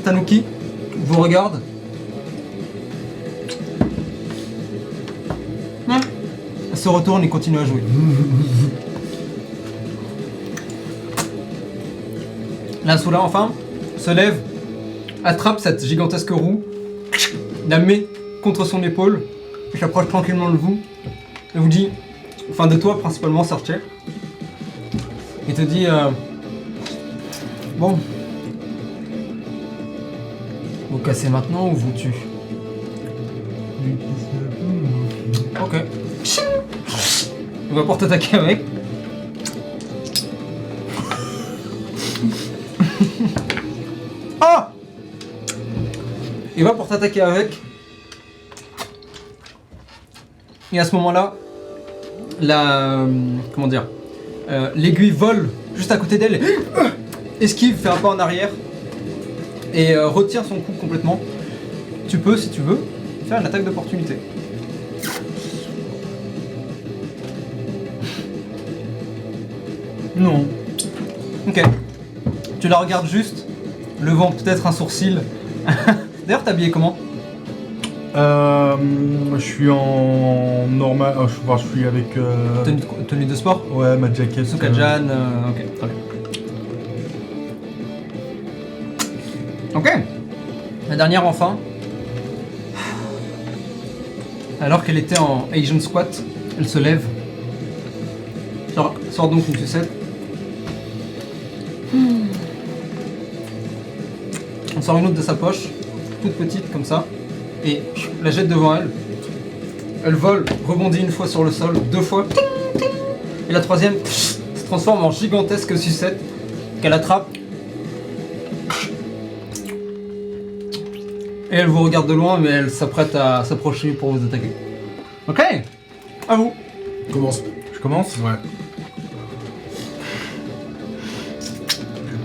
Tanuki vous regarde. Elle se retourne et continue à jouer. La Soula enfin se lève, attrape cette gigantesque roue, la met contre son épaule, et s'approche tranquillement de vous, et vous dit, enfin de toi principalement Sarche, et te dit bon, vous cassez maintenant ou vous tue? Ok. Il va pour t'attaquer avec. Oh! Il va pour t'attaquer avec. Et à ce moment-là, comment dire, l'aiguille vole juste à côté d'elle, esquive, fait un pas en arrière et retire son coup complètement. Tu peux, si tu veux, faire une attaque d'opportunité. Non. Ok. Tu la regardes juste, levant peut-être un sourcil. D'ailleurs, t'es habillé comment? Je suis en normal. Je suis avec. Tenue de sport? Ouais, ma jaquette. Sukajan, ok, très bien. Ok. La dernière enfin. Alors qu'elle était en Asian squat, elle se lève. Sort donc une sucette. On sort une autre de sa poche, toute petite comme ça, et la jette devant elle. Elle vole, rebondit une fois sur le sol, 2 fois, et la troisième se transforme en gigantesque sucette qu'elle attrape. Et elle vous regarde de loin, mais elle s'apprête à s'approcher pour vous attaquer. Ok, à vous. Commence. Je commence. Ouais.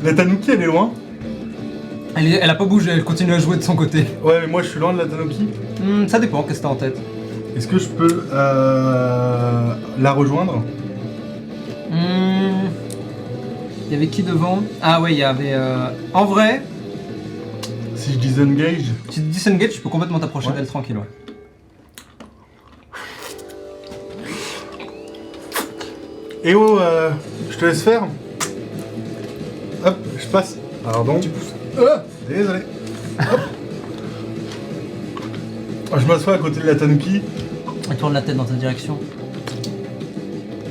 La Tanuki, elle est loin. Elle a pas bougé, elle continue à jouer de son côté. Ouais, mais moi je suis loin de la Tanuki. Ça dépend, qu'est-ce que t'as en tête? Est-ce que je peux la rejoindre? Il y avait qui devant? Ah ouais, il y avait... En vrai, Si je disengage. si tu disengage, tu peux complètement t'approcher d'elle tranquille, ouais. Eh oh, je te laisse faire. Hop, je passe. Pardon. Désolé. Hop. Je m'assois à côté de la Tanuki. Elle tourne la tête dans ta direction.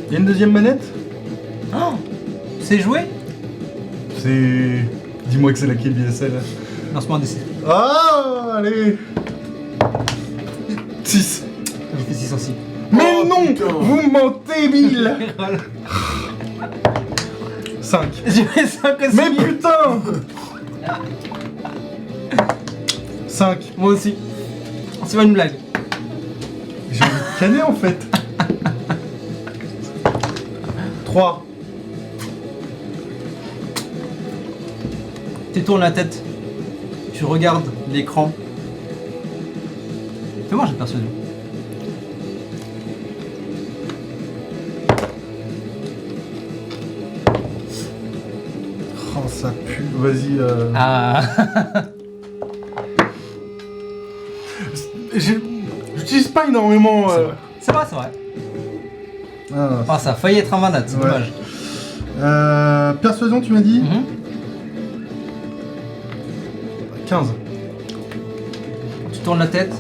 Il y a une deuxième manette? Oh, c'est joué? C'est... Dis-moi que c'est la KBSL. Lancement d'essai. Ah, allez. 6. J'ai fait 6 aussi. Mais non, vous mentez, Bill. 5. J'ai fait 5 aussi. Mais putain. 5. Moi aussi. C'est pas une blague. J'ai envie de canner en fait. 3. Tu tournes la tête. Tu regardes l'écran. Fais-moi un jet de persuasion. Oh, ça pue. Vas-y. Ah. J'utilise pas énormément. C'est vrai, c'est vrai. Ah. Ah, ça a failli être un 20 nat, c'est Ouais. dommage. Persuasion, tu m'as dit? 15. Tu tournes la tête,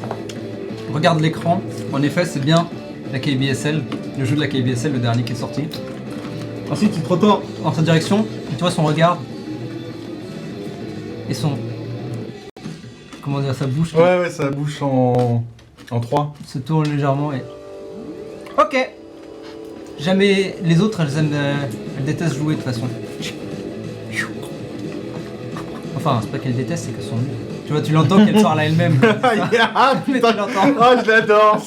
regarde l'écran. En effet, c'est bien la KBSL, le jeu de la KBSL, le dernier qui est sorti. Ensuite, tu te retournes dans sa direction, et tu vois son regard et son... Comment dire, sa bouche qui Ouais, ça bouge en 3. se tourne légèrement et... Ok. Jamais les autres, elles détestent jouer de toute façon. Enfin, c'est pas qu'elles détestent, c'est qu'elles sont nulles. Tu vois, tu l'entends qu'elle parle à elle-même. Ah Mais putain, tu l'entends. ah je l'adore,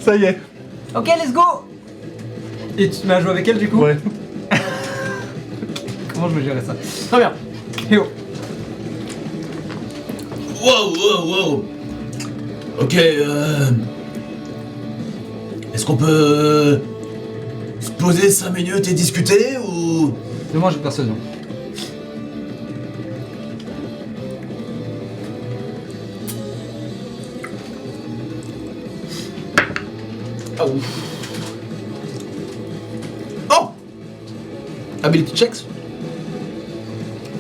ça y est. Ok, let's go. Et tu te mets à jouer avec elle du coup? Ouais. Comment je vais gérer ça? Très bien. Yo. Wow. Ok, est-ce qu'on peut se poser 5 minutes et discuter ou... Fais-moi un jeu de persuasion. Ah ouf. Oh! Ability checks?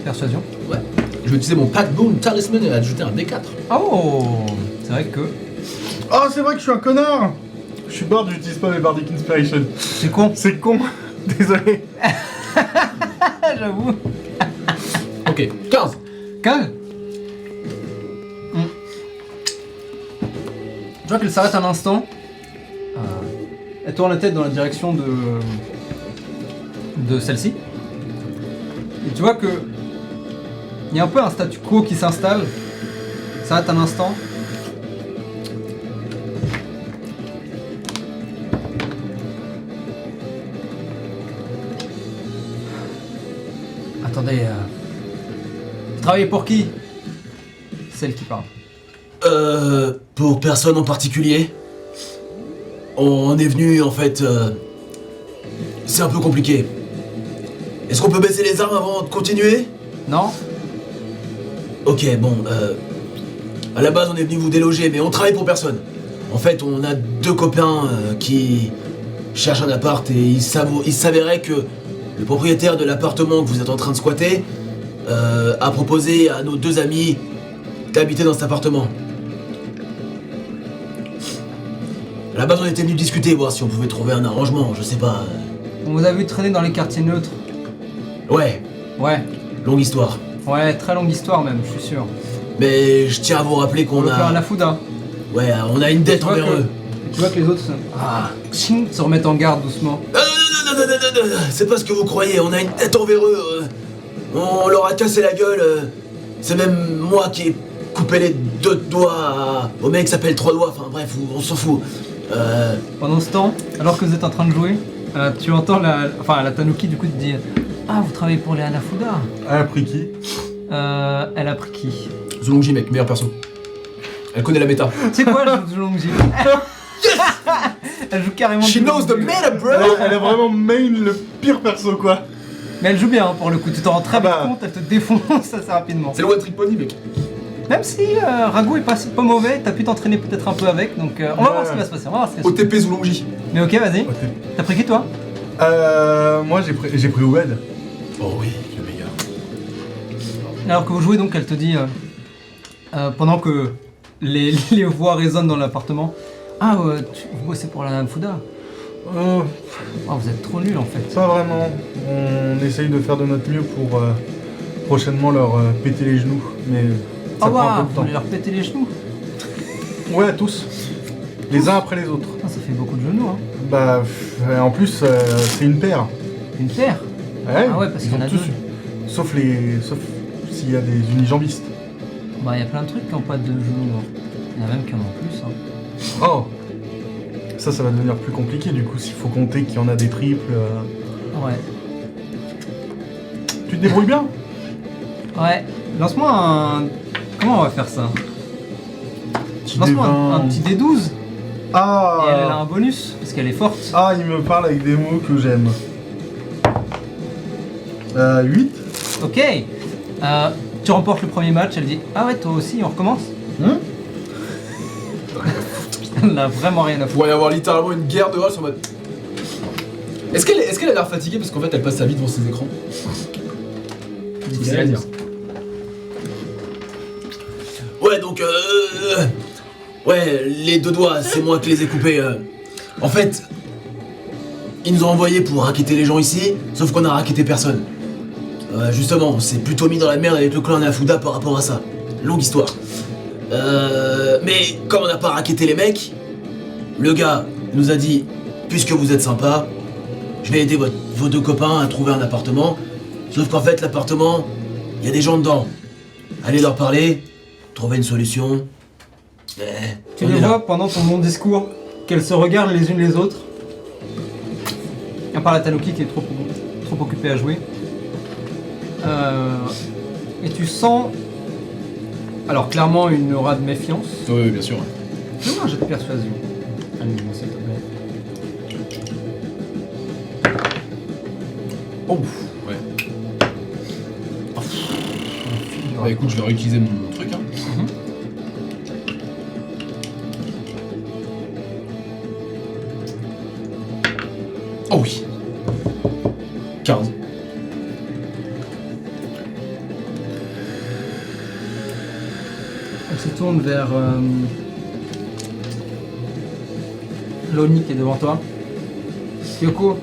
Persuasion. Ouais. Je vais utiliser mon Pack Boom Talisman et ajouter un D4. Oh. C'est vrai que... Oh, c'est vrai que je suis un connard. Je suis bard, j'utilise pas mes Bardic Inspiration. C'est con. C'est con. Désolé. J'avoue. Ok, 15. 15. Tu vois qu'elle s'arrête un instant. Elle tourne la tête dans la direction de celle-ci. Et tu vois que il y a un peu un statu quo qui s'installe. S'arrête un instant. Attendez, vous travaillez pour qui? Celle qui parle. Pour personne en particulier. On est venu en fait... C'est un peu compliqué. Est-ce qu'on peut baisser les armes avant de continuer? Non? Ok, bon, à la base on est venu vous déloger, mais on travaille pour personne. En fait, on a 2 copains qui cherchent un appart et il s'avérait que le propriétaire de l'appartement que vous êtes en train de squatter a proposé à nos 2 amis d'habiter dans cet appartement. À la base, on était venu discuter, voir si on pouvait trouver un arrangement, je sais pas. On vous a vu traîner dans les quartiers neutres. Ouais, Ouais, longue histoire. ouais, très longue histoire même, je suis sûr. Mais je tiens à vous rappeler On qu'on veut faire un a... Afouda. Ouais, on a une dette Tu vois envers que- eux. Tu vois que les autres se remettent en garde doucement. Non, c'est pas ce que vous croyez, on a une dette envers eux. On leur a cassé la gueule. C'est même moi qui ai coupé les 2 doigts au mec qui s'appelle 3 doigts, enfin bref, on s'en fout. Pendant ce temps, alors que vous êtes en train de jouer, tu entends la Tanuki du coup te dire ah, vous travaillez pour les Hanafuda. Elle a pris qui? Elle a pris qui? Zulongji, mec, meilleur perso. Elle connaît la méta. C'est quoi le Zulongji? Elle joue carrément. She knows the meta, bro! Elle a vraiment main le pire perso, quoi. Mais elle joue bien hein, pour le coup, tu t'en rends très Ah bien bah. compte, elle te défonce assez rapidement. C'est le one trick pony, mec. Même si Rago est pas mauvais, t'as pu t'entraîner peut-être un peu avec, donc on va voir ce qui va se passer. On va voir ce qui va se passer. OTP Zulongji. Mais ok, vas-y. Ok. T'as pris qui toi? Moi j'ai pris Oued. Oh oui, le meilleur. Alors que vous jouez donc, elle te dit, pendant que les voix résonnent dans l'appartement, ah vous bossez pour la Hanafuda. Oh, vous êtes trop nuls en fait. Pas vraiment. On essaye de faire de notre mieux pour prochainement leur péter les genoux, mais ça Ah prend un waouh, peu vous de temps. voulez leur péter les genoux? Ouais, tous. Les uns après les autres. Ah, ça fait beaucoup de genoux hein. Bah, en plus, c'est une paire. Une paire? Ouais, Ah ouais, parce ils qu'il y en ont a tous. deux. Sauf s'il y a des unijambistes. Bah, il y a plein de trucs qui n'ont pas de genoux. Hein. Il y en a même qui en ont plus. Hein. Oh! Ça va devenir plus compliqué du coup, s'il faut compter qu'il y en a des triples. Ouais. Tu te débrouilles bien? Ouais. Lance-moi un. Comment on va faire ça? Lance-moi un petit D12. Et elle a Ah! un bonus, parce qu'elle est forte. Ah, il me parle avec des mots que j'aime. 8. Ok. Tu remportes le premier match, elle dit ah ouais, toi aussi, on recommence. Elle n'a vraiment rien à Il foutre. pourrait y avoir littéralement une guerre de Hall sur mode. Est-ce qu'elle a l'air fatiguée parce qu'en fait elle passe sa vie devant ses écrans? Difficile à dire. Ouais, donc ouais, les 2 doigts, c'est moi qui les ai coupés. En fait, ils nous ont envoyés pour raqueter les gens ici, sauf qu'on a raqueté personne. Justement, on s'est plutôt mis dans la merde avec le clan Nafuda par rapport à ça. Longue histoire. Mais comme on n'a pas raqueté les mecs, le gars nous a dit, puisque vous êtes sympa, je vais aider vos 2 copains à trouver un appartement. Sauf qu'en fait, l'appartement, il y a des gens dedans. Allez leur parler, trouver une solution. Tu les vois pendant ton long discours, qu'elles se regardent les unes les autres. À part la Tanuki qui est trop occupée à jouer. Et tu sens, alors clairement une aura de méfiance. Oui, bien sûr. Fais-moi un jet de persuasion. Allez, s'il te plaît. Oh, ouais. Bah écoute, je vais réutiliser mon truc. Hein. Oh oui. 15. Elle se tourne vers Loni qui est devant toi. Kyoko,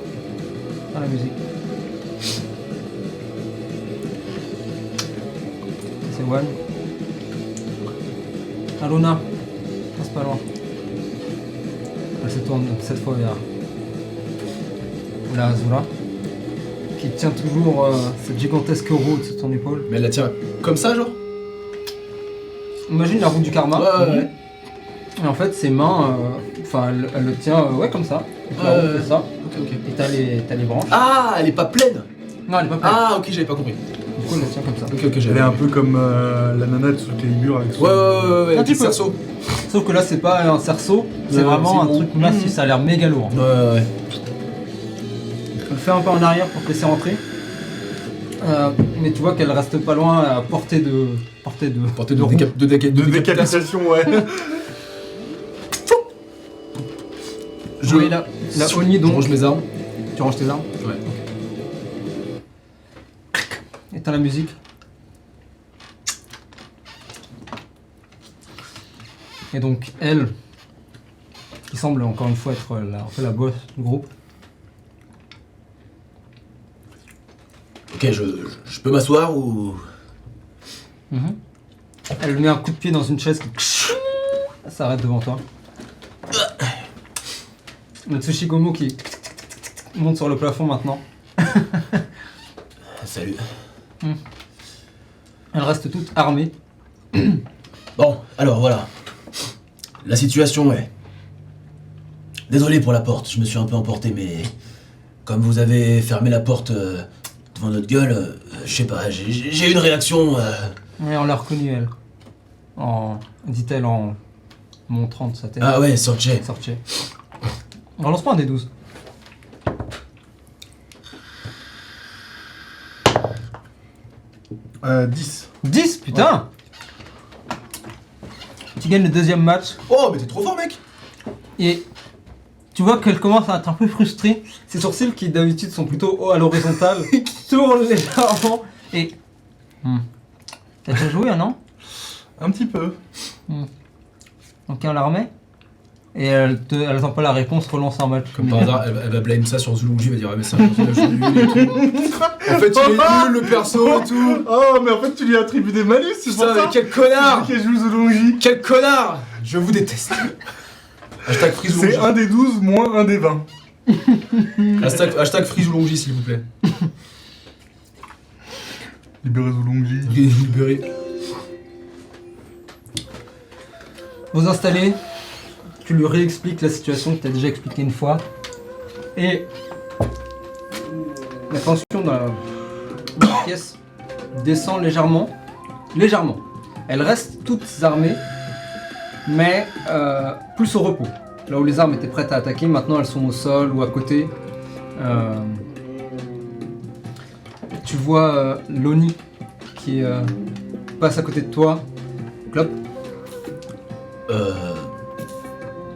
dans la musique. C'est One. Aluna, passe pas loin. Elle se tourne cette fois vers la Azura, qui tient toujours cette gigantesque roue sur ton épaule. Mais elle la tient comme ça, genre? Imagine la roue du karma. Ouais. Et en fait, ses mains, elle le tient ouais, comme ça. Donc, la roue fait ça. Ok. Et t'as les branches. Ah, elle est pas pleine. Non, elle est pas pleine. Ah, ok, j'avais pas compris. Du coup, elle le tient comme ça. Ok, Elle est un peu comme la nana de Soul Calibur avec son... Ouais, Un un petit petit peu. cerceau. Sauf que là, c'est pas un cerceau, c'est Ouais, vraiment c'est un bon. truc massif, ça a l'air méga lourd. Ouais. Elle fait un peu en arrière pour te laisser rentrer. Mais tu vois qu'elle reste pas loin à portée de roue. De décapitation, ouais. Je mets la Oni Je donc. range mes armes. Tu ranges tes armes. Ouais. Et t'as la musique. Et donc elle, qui semble encore une fois être un peu la boss du groupe. Ok, je peux m'asseoir ou... Elle met un coup de pied dans une chaise qui s'arrête devant toi. Le Tsushigomo qui monte sur le plafond maintenant. Salut. Elle reste toute armée. Bon, alors voilà. La situation est... Désolé pour la porte, je me suis un peu emporté, mais... Comme vous avez fermé la porte devant notre gueule, je sais pas, j'ai eu une réaction... Oui, on l'a reconnue elle. Dit-elle en montrant de sa tête. Ah ouais, Sorche. Sorche. Relance pas un des 12. Euh, 10. 10, putain Tu gagnes le deuxième match Oh, mais t'es trop fort, mec. et tu vois qu'elle commence à être un peu frustrée. Ses sourcils qui d'habitude sont plutôt hauts à l'horizontale tournent légèrement et... T'as déjà joué, non? Un petit peu. Donc on la remet et elle attend pas la réponse, relance un match. Comme par hasard, elle va blâmer ça sur Zulongji, elle va dire ah, mais c'est un mec qui a joué nul et tout. En fait, il est nul le perso et tout. Oh, mais en fait, tu lui attribues des malus, c'est pour Putain, mais ça. quel connard. Qui joue Zulongji. Quel connard. Je vous déteste. Hashtag Free C'est Zulongji. un des 12 moins un des 20. Hashtag Free Zulongji, s'il vous plaît. Libérez Zulongji. Libéré. Vous installez, tu lui réexpliques la situation que tu as déjà expliquée une fois. Et la tension dans la pièce descend légèrement. Légèrement. Elles restent toutes armées, mais plus au repos. Là où les armes étaient prêtes à attaquer, maintenant elles sont au sol ou à côté. Tu vois Loni qui passe à côté de toi. Clop.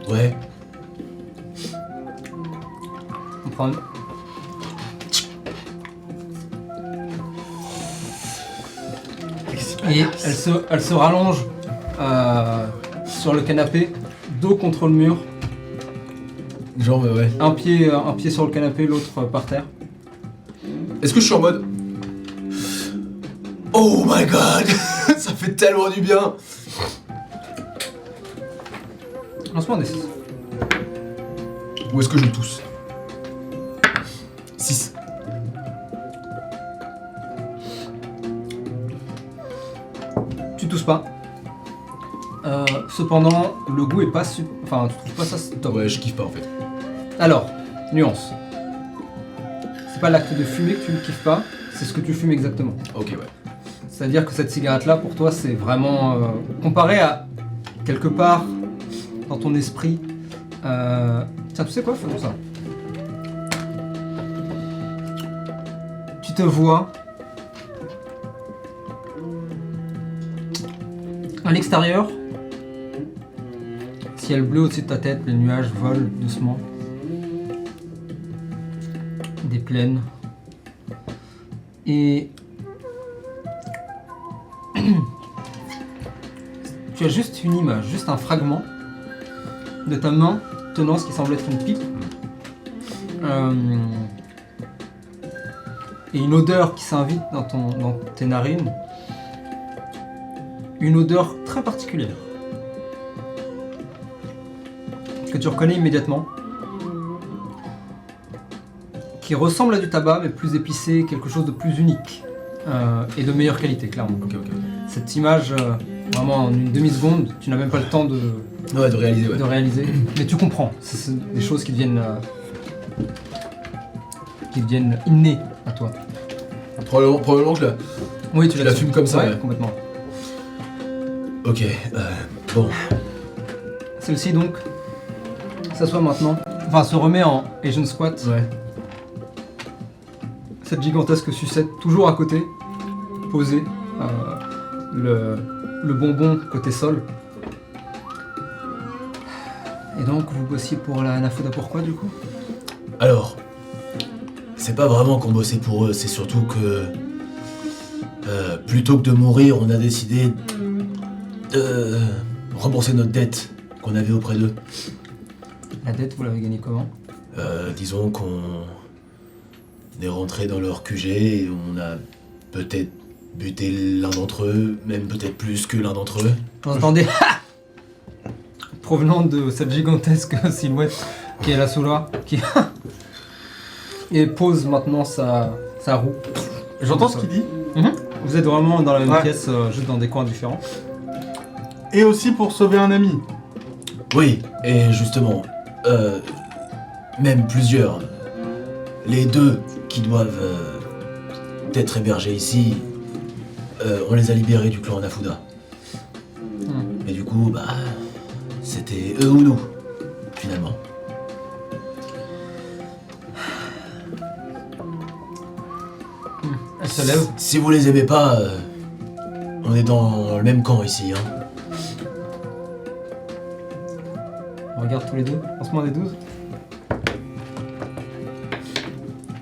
Ouais. On prend une... Et elle se rallonge sur le canapé, dos contre le mur. Genre, ouais. Un pied sur le canapé, l'autre par terre. Est-ce que je suis en mode. Oh my god! Ça fait tellement du bien! Lancement des 6. Ou est-ce que je tousse? 6. Tu tousses pas. Cependant, le goût est pas enfin, tu trouves pas ça top. Ouais, je kiffe pas en fait. Alors, nuance. C'est pas l'acte de fumer que tu ne kiffes pas, c'est ce que tu fumes exactement. Ok, ouais. C'est-à-dire que cette cigarette-là, pour toi, c'est vraiment... comparé à, quelque part, dans ton esprit... Tiens, tu sais quoi? Faisons ça. Tu te vois... à l'extérieur, ciel bleu au-dessus de ta tête, les nuages volent doucement. Des plaines. Et... tu as juste une image, juste un fragment de ta main tenant ce qui semble être une pipe. Et une odeur qui s'invite dans tes narines. Une odeur très particulière. Que tu reconnais immédiatement. Qui ressemble à du tabac, mais plus épicé, quelque chose de plus unique. Et de meilleure qualité, clairement. Ok. Cette image, vraiment en une demi-seconde, tu n'as même pas le temps de réaliser, ouais. de réaliser. Mais tu comprends, c'est des choses qui deviennent innées à toi. Probablement que je la... Oui, tu la fumes comme ça, ouais. Complètement. Ok, bon. Celle-ci donc s'assoit maintenant, enfin se remet en Asian squat. Ouais. Cette gigantesque sucette toujours à côté, posée, le bonbon côté sol. Et donc vous bossiez pour la Nafuda, pourquoi du coup? Alors, c'est pas vraiment qu'on bossait pour eux, c'est surtout que plutôt que de mourir, on a décidé de rembourser notre dette qu'on avait auprès d'eux. La dette, vous l'avez gagnée comment? Disons qu'on est rentré dans leur QG et on a peut-être buté l'un d'entre eux, même peut-être plus que l'un d'entre eux. Vous entendez provenant de cette gigantesque silhouette qui est la Soula, qui et pose maintenant sa roue. J'entends ce qu'il dit. Vous êtes vraiment dans la même pièce, juste dans des coins différents. Et aussi pour sauver un ami. Oui, et justement, même plusieurs. Les deux qui doivent être hébergés ici, on les a libérés du clan Nafuda. Et du coup, bah, c'était eux ou nous, finalement. Elle se lève. Si vous les aimez pas, on est dans le même camp ici, hein. On regarde tous les deux. Lancement des 12.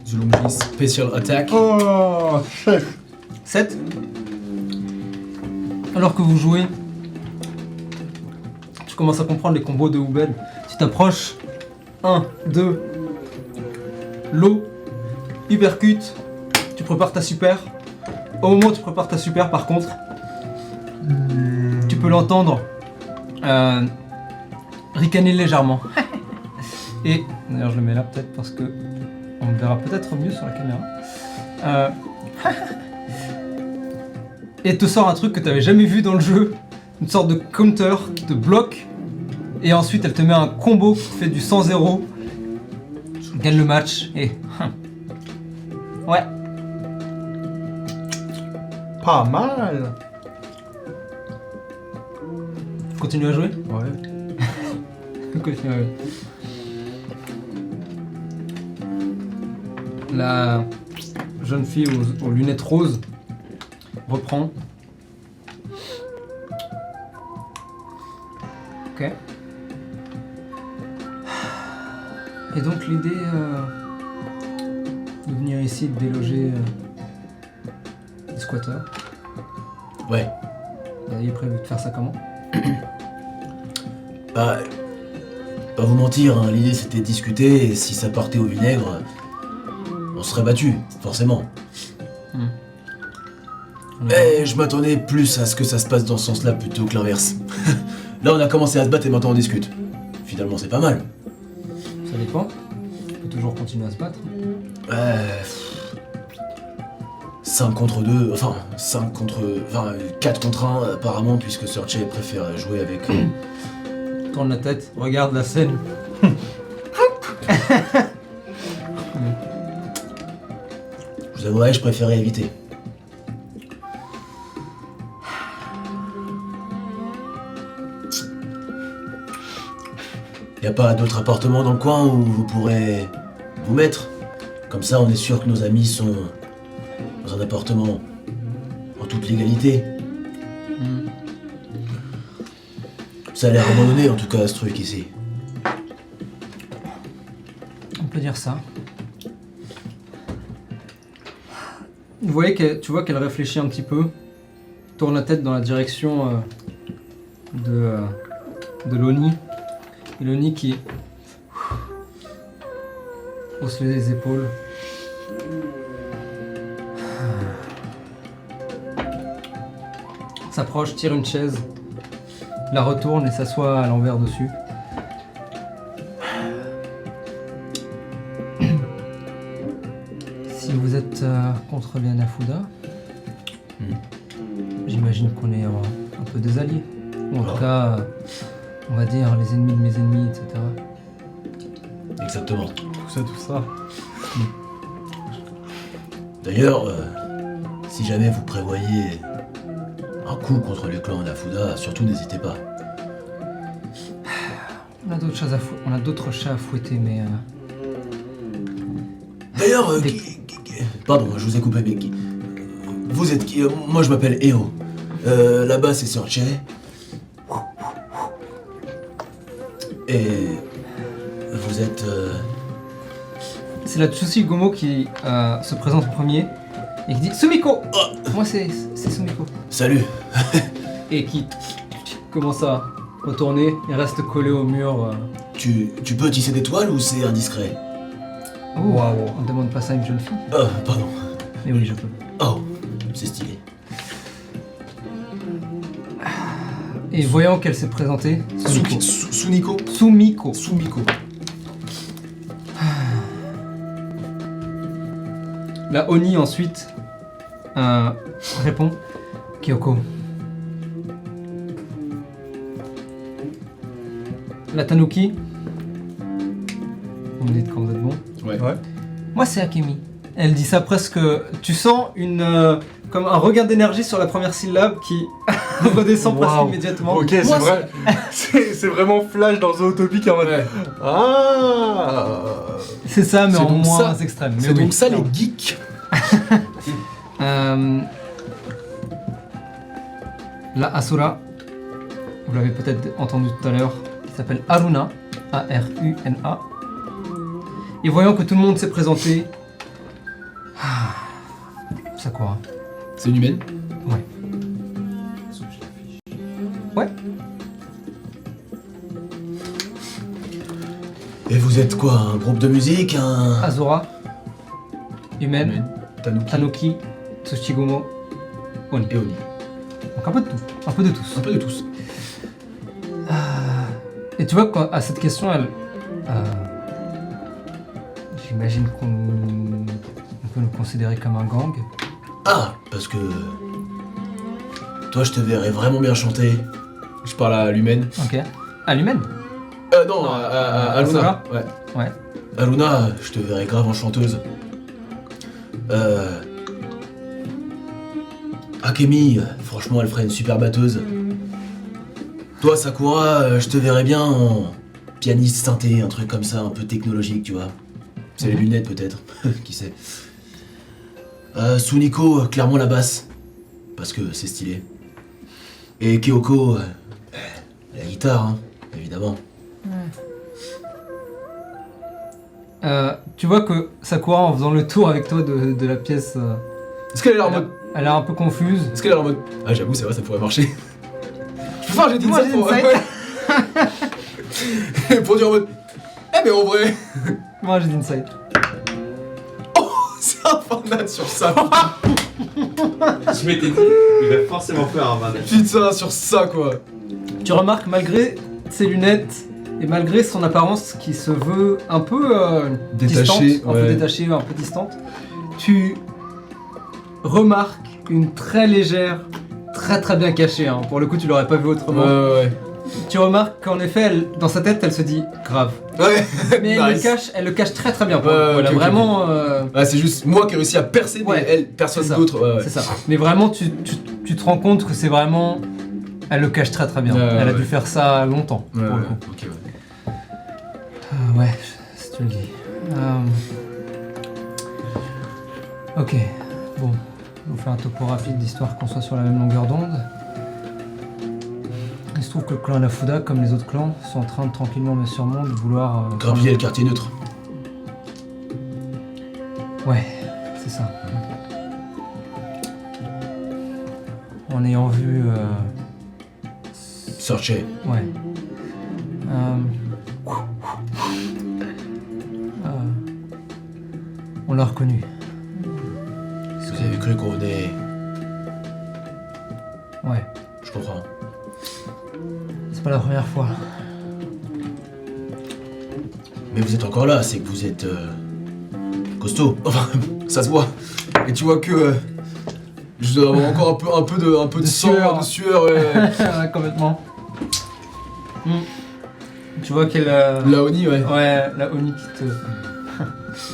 Zulongji Special Attack. Oh, chef. 7. Alors que vous jouez, tu commences à comprendre les combos de Houbel. Tu t'approches. 1, 2. L'eau. Uppercut. Tu prépares ta super. Au moment où tu prépares ta super, par contre, tu peux l'entendre ricaner légèrement. Et d'ailleurs, je le mets là peut-être parce que on me verra peut-être mieux sur la caméra. Et te sort un truc que tu n'avais jamais vu dans le jeu, une sorte de counter qui te bloque. Et ensuite, elle te met un combo qui te fait du 100-0. Tu gagnes le match et ouais. Pas mal. Continue à jouer. Ouais. Continue à jouer. La jeune fille aux lunettes roses reprend. Ok. Et donc l'idée de venir ici, de déloger les squatteurs. Ouais. Vous aviez prévu de faire ça comment? Bah, pas vous mentir, hein, l'idée c'était de discuter et si ça partait au vinaigre, on serait battu, forcément. Mais je m'attendais plus à ce que ça se passe dans ce sens-là plutôt que l'inverse. Là on a commencé à se battre et maintenant on discute. Finalement c'est pas mal. Ça dépend. On peut toujours continuer à se battre. 5 contre 2, enfin 4 contre 1 apparemment puisque Searchay préfère jouer avec... Tourne la tête, regarde la scène. Je vous avouerai, je préférais éviter. Y a pas d'autres appartements dans le coin où vous pourrez vous mettre? Comme ça, on est sûr que nos amis sont dans un appartement en toute légalité. Ça a l'air abandonné en tout cas ce truc ici. On peut dire ça. Tu vois qu'elle réfléchit un petit peu, tourne la tête dans la direction de Loni. Et Loni qui hausse les épaules. S'approche, tire une chaise, la retourne et s'assoit à l'envers dessus. Si vous êtes contre les Hanafuda, j'imagine qu'on est un peu des alliés. Ou en tout cas, on va dire les ennemis de mes ennemis, etc. Exactement. Tout ça. D'ailleurs, si jamais vous prévoyez un coup contre le clan Hanafuda, surtout n'hésitez pas. On a d'autres chats à fouetter, mais... D'ailleurs, pardon, je vous ai coupé, mais vous êtes qui? Moi je m'appelle Eo. Là-bas c'est Searchay. Et vous êtes... C'est la Tsushigumo qui se présente en premier et qui dit Sumiko. Moi c'est Sumiko. Salut. Et qui commence à retourner et reste collé au mur. Tu peux tisser des toiles ou c'est indiscret? Waouh, on ne demande pas ça à une jeune fille. Pardon. Mais oui, je peux. Oh, c'est stylé. Et voyant qu'elle s'est présentée, Sumiko. Sumiko. La Oni ensuite répond Kyoko. La Tanuki. Vous me dites quand vous êtes bon. Ouais. Moi c'est Akemi. Elle dit ça presque. Tu sens comme un regain d'énergie sur la première syllabe qui redescend presque immédiatement. Ok, c'est vrai. C'est vraiment Flash dans Zootopie qui est en mode. Ouais. Ah. C'est ça, mais C'est en donc moins ça. extrême. C'est Mais oui, donc ça les clairement. geeks. La Asura, vous l'avez peut-être entendu tout à l'heure, qui s'appelle Aruna, A-R-U-N-A. Et voyant que tout le monde s'est présenté, Sakura. C'est une humaine. Ouais. Ouais. Et vous êtes quoi? Un groupe de musique? Azura, humaine, Tanuki. Tanuki, Tsushigumo, Oni. Et Oni. Donc un peu de tout, un peu de tous. Un peu de tous. Et tu vois qu'à cette question, elle... j'imagine qu'on peut nous considérer comme un gang. Ah, parce que... Toi je te verrais vraiment bien chanter. Je parle à l'humaine. Ok. À l'humaine. Non, à Asura. Luna. Ouais. Ouais. À Luna, je te verrais grave en chanteuse. Akemi, franchement, elle ferait une super batteuse. Toi, Sakura, je te verrais bien en pianiste synthé, un truc comme ça, un peu technologique, tu vois. C'est les lunettes, peut-être. Qui sait. Suniko, clairement la basse. Parce que c'est stylé. Et Kyoko, la guitare, hein, évidemment. Tu vois que Sakura, en faisant le tour avec toi de la pièce, Est-ce qu'elle est là en mode. elle est un peu confuse. Est-ce qu'elle est là en mode. Ah, j'avoue, c'est vrai, ça pourrait marcher. Enfin, j'ai dit Moi, ça j'ai pour... insight. pour dire en mode... Eh mais en vrai... Moi j'ai d'insight. C'est un fanat sur ça. Je m'étais dit, il va forcément faire un manège. Putain, sur ça quoi. Tu remarques, malgré ses lunettes et malgré son apparence qui se veut un peu Détachée, distante, un peu ouais. détachée, un peu distante, tu remarques une très légère, très bien cachée. Hein. Pour le coup, tu l'aurais pas vu autrement. Ouais. Tu remarques qu'en effet, dans sa tête, elle se dit grave. Ouais. Mais Nice. elle le cache très bien. Pour Ouais, le coup. Elle a ok, ok, vraiment. Ah, c'est juste moi qui ai réussi à percer, mais Ouais, elle, personne c'est ça. d'autre. Ouais. C'est ça. Mais vraiment, tu te rends compte que c'est vraiment. Elle le cache très bien. Ouais, Elle a ouais. dû faire ça longtemps. Ouais, pour le ouais. coup. Ok, ouais. Ouais, si tu le dis. Ok, bon. Je vous fais un topo rapide d'histoire qu'on soit sur la même longueur d'onde. Il se trouve que le clan Anafuda, comme les autres clans, sont en train de tranquillement mais sûrement de vouloir... Grappiller le quartier neutre. Ouais, c'est ça. En ayant vu... Searcher. Ouais. On l'a reconnu. Vous avez cru qu'on est... Ouais, Je comprends. c'est pas la première fois. Mais vous êtes encore là, c'est que vous êtes... costaud. Enfin, ça se voit. Et tu vois que... je dois avoir encore un peu de sang, sueur. de sueur. Ouais. Ouais, complètement. Tu vois qu'elle... La Oni, ouais. Ouais, la Oni qui te...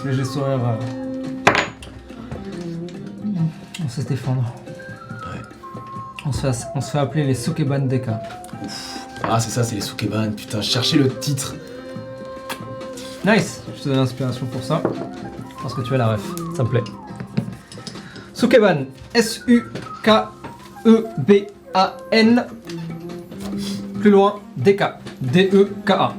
Léger sourire. On sait se défendre. Ouais. On se fait appeler les Sukeban Deka. Ah, c'est ça, c'est les Sukeban. Putain, je cherchais le titre. Nice. Je te donne l'inspiration pour ça. Parce que tu as la ref. Ça me plaît. Sukeban. S-U-K-E-B-A-N. Plus loin, Deka. D-E-K-A.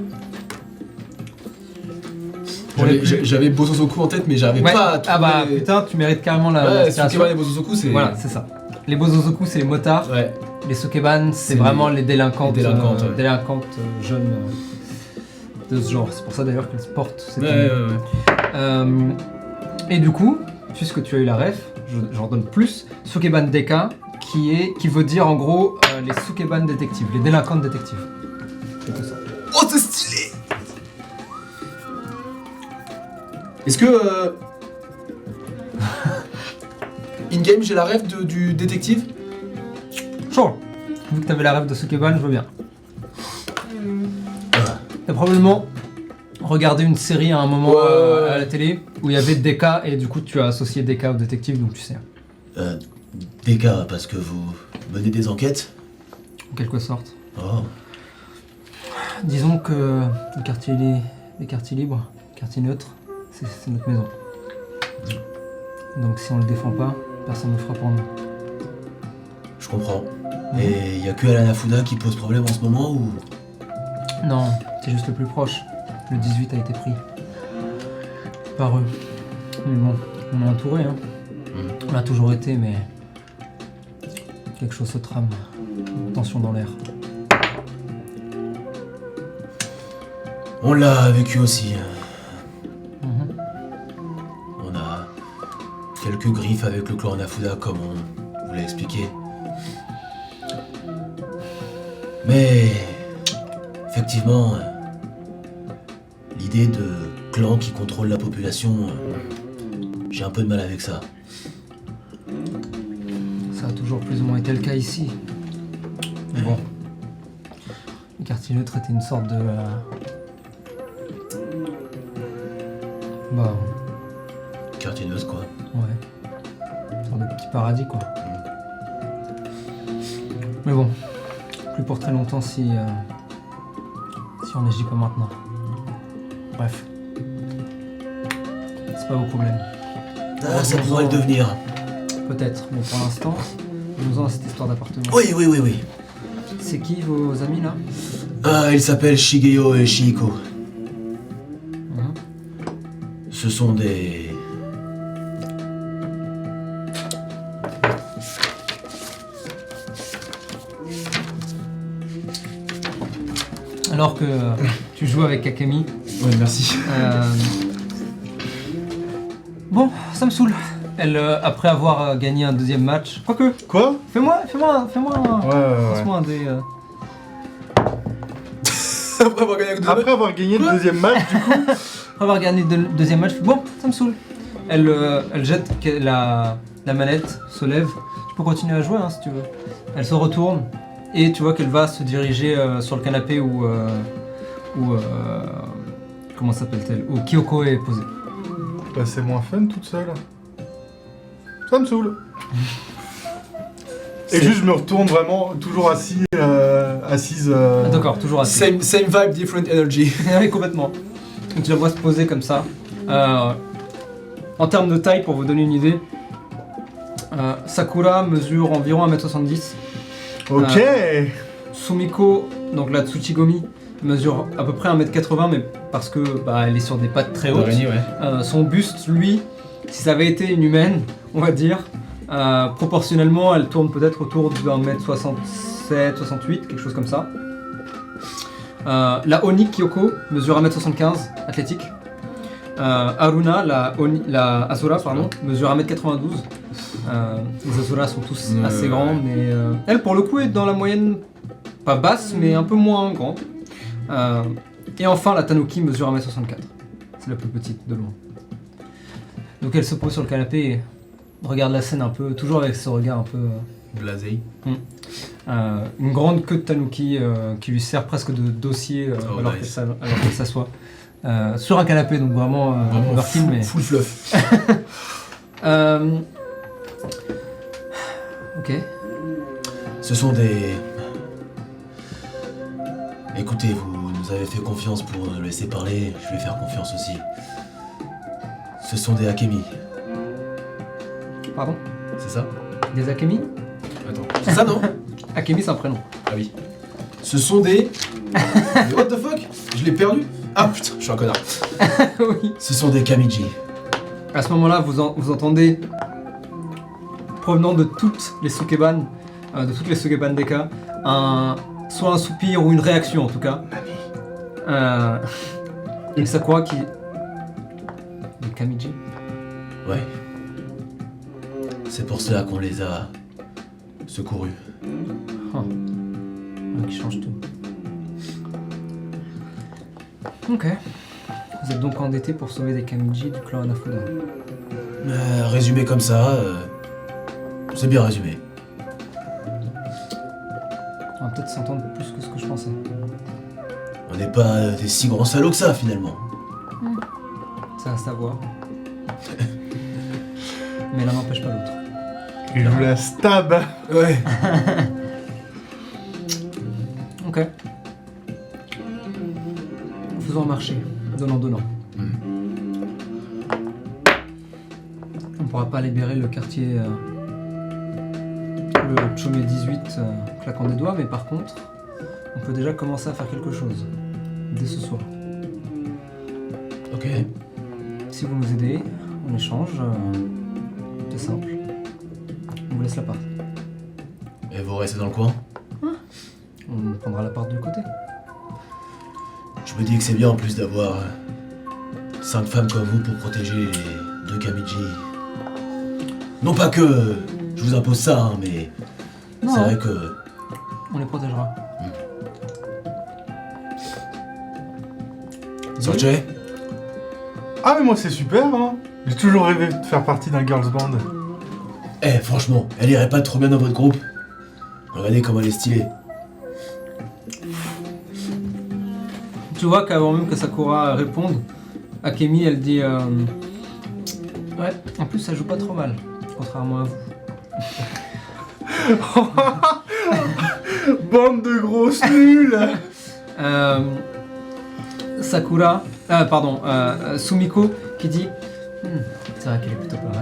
J'avais Bosozoku en tête, mais j'arrivais Ouais. pas à trouver... Ah bah putain, tu mérites carrément la Ouais, l'inspiration. Sukeban et Bosozoku, c'est... Voilà, c'est ça. Les Bozozoku, c'est les motards. Ouais. Les Sukeban, c'est C'est vraiment les délinquantes, les délinquantes, ouais. jeunes de ce genre. C'est pour ça d'ailleurs qu'elles portent cette Ouais. Et du coup, puisque tu as eu la ref, j'en donne plus. Sukeban Deka, qui veut dire en gros les Sukeban détectives, les délinquantes détectives. C'est tout ça. Oh, c'est stylé. Est-ce que... In-game, j'ai la ref du détective? Sure. Vu que t'avais la ref de Sukeban, je veux bien. T'as probablement regardé une série à un moment Ouais. à la télé où il y avait Deka et du coup tu as associé Deka au détective, donc tu sais. Des cas, parce que vous menez des enquêtes? En quelque sorte. Oh. Disons que les quartiers libres, les quartiers neutres, c'est notre maison. Donc si on le défend pas, personne ne le fera pour nous. Je comprends. Et y a que Anafuda qui pose problème en ce moment ou... Non, c'est juste le plus proche. Le 18 a été pris. Par eux. Mais bon, on est entouré, hein. On l'a toujours été, mais... quelque chose se trame. Tension dans l'air. On l'a vécu aussi. Mhm. On a quelques griffes avec le clan Anafuda, comme on vous l'a expliqué. Mais effectivement, l'idée de clan qui contrôle la population, j'ai un peu de mal avec ça. Ça a toujours plus ou moins été le cas ici. Mais bon. Le quartier neutre était une sorte de... Bah, Quartier neutre, quoi. ouais. Une sorte de petit paradis, quoi. Mais bon. Plus pour très longtemps si on n'agit pas maintenant. Bref. C'est pas vos problèmes. Ah, ça pourrait le devenir. Peut-être, mais pour l'instant, nous avons cette histoire d'appartement. Oui. C'est qui vos amis là? Ah, ils s'appellent Shigeo et Shihiko. Mhm. Ce sont des... alors que tu joues avec Akemi. Ouais, merci. Bon, ça me saoule. Elle, après avoir gagné un deuxième match, quoique, Quoi? fais-moi Ouais. un des... Après avoir gagné Après avoir gagné le deuxième match, du coup, Après avoir gagné le deuxième match, bon, ça me saoule. Elle jette la manette, se lève. Tu peux continuer à jouer hein, si tu veux. Elle se retourne et tu vois qu'elle va se diriger sur le canapé où comment s'appelle-t-elle? Où Kyoko est posée. bah, c'est moins fun toute seule. Ça me saoule. Et juste, je me retourne vraiment, toujours assise. Ah, d'accord, toujours assise. Same vibe, different energy. Oui, complètement. Donc tu la vois se poser comme ça. En termes de taille, pour vous donner une idée, Sakura mesure environ 1m70. Ok. Sumiko, donc la Tsuchigomi, mesure à peu près 1m80, mais parce que elle est sur des pattes très hautes. D'araignée, ouais. Son buste, lui, si ça avait été une humaine, on va dire, proportionnellement, elle tourne peut-être autour de 1m67, 68, quelque chose comme ça. La Oni Kyoko mesure 1m75, athlétique. Haruna, la Asura, pardon, mesure 1m92. Les Asura sont tous assez grands, mais elle, pour le coup, est dans la moyenne, pas basse, mais un peu moins grande. Et enfin, la Tanuki mesure 1m64. C'est la plus petite de loin. Donc elle se pose sur le canapé et regarde la scène un peu, toujours avec ce regard un peu... Blasé. Une grande queue de Tanuki qui lui sert presque de dossier alors nice. qu'elle s'assoit. Sur un canapé, donc vraiment overkill, mais... Full fluff. Ok. Ce sont des... Écoutez, vous nous avez fait confiance pour nous laisser parler, je vais faire confiance aussi. Ce sont des Akemi, Pardon? c'est ça? Des Akemi? Attends, c'est ça non? Akemi, c'est un prénom. Ah oui. Ce sont des... Mais what the fuck? Je l'ai perdu? Ah putain, je suis un connard. Oui. Ce sont des Kamiji. À ce moment-là, vous entendez, provenant de toutes les Sukeban, Deka, soit un soupir ou une réaction en tout cas. Et Sakura qui... Des Kamiji? Ouais. C'est pour cela qu'on les a secourus. Qui change tout. Ok. Vous êtes donc endetté pour sauver des Kamiji du clan Hanafuda. Résumé comme ça, c'est bien résumé. On va peut-être s'entendre plus que ce que je pensais. On n'est pas des si grands salauds que ça finalement. Ça reste à voir. Mais l'un n'empêche pas l'autre. Il vous la stab. Ouais. Ok. Faisons un marché, donnant. On pourra pas libérer le quartier, le Chomé 18 claquant des doigts, mais par contre, on peut déjà commencer à faire quelque chose dès ce soir. Ok. Si vous nous aidez, on échange, c'est simple. On vous laisse l'appart. Et vous restez dans le coin? On prendra l'appart du côté. Je me dis que c'est bien en plus d'avoir 5 femmes comme vous pour protéger les 2 Kamiji. Non pas que je vous impose ça, hein, mais Non, c'est vrai que... on les protégera. Sorche? Ah mais moi c'est super hein. J'ai toujours rêvé de faire partie d'un girls band. Eh franchement, elle irait pas trop bien dans votre groupe? Regardez comment elle est stylée. Tu vois qu'avant même que Sakura réponde, Akemi elle dit ouais, en plus ça joue pas trop mal, contrairement à vous. Bande de grosses nulles. Sakura, Sumiko qui dit c'est vrai qu'elle est plutôt pas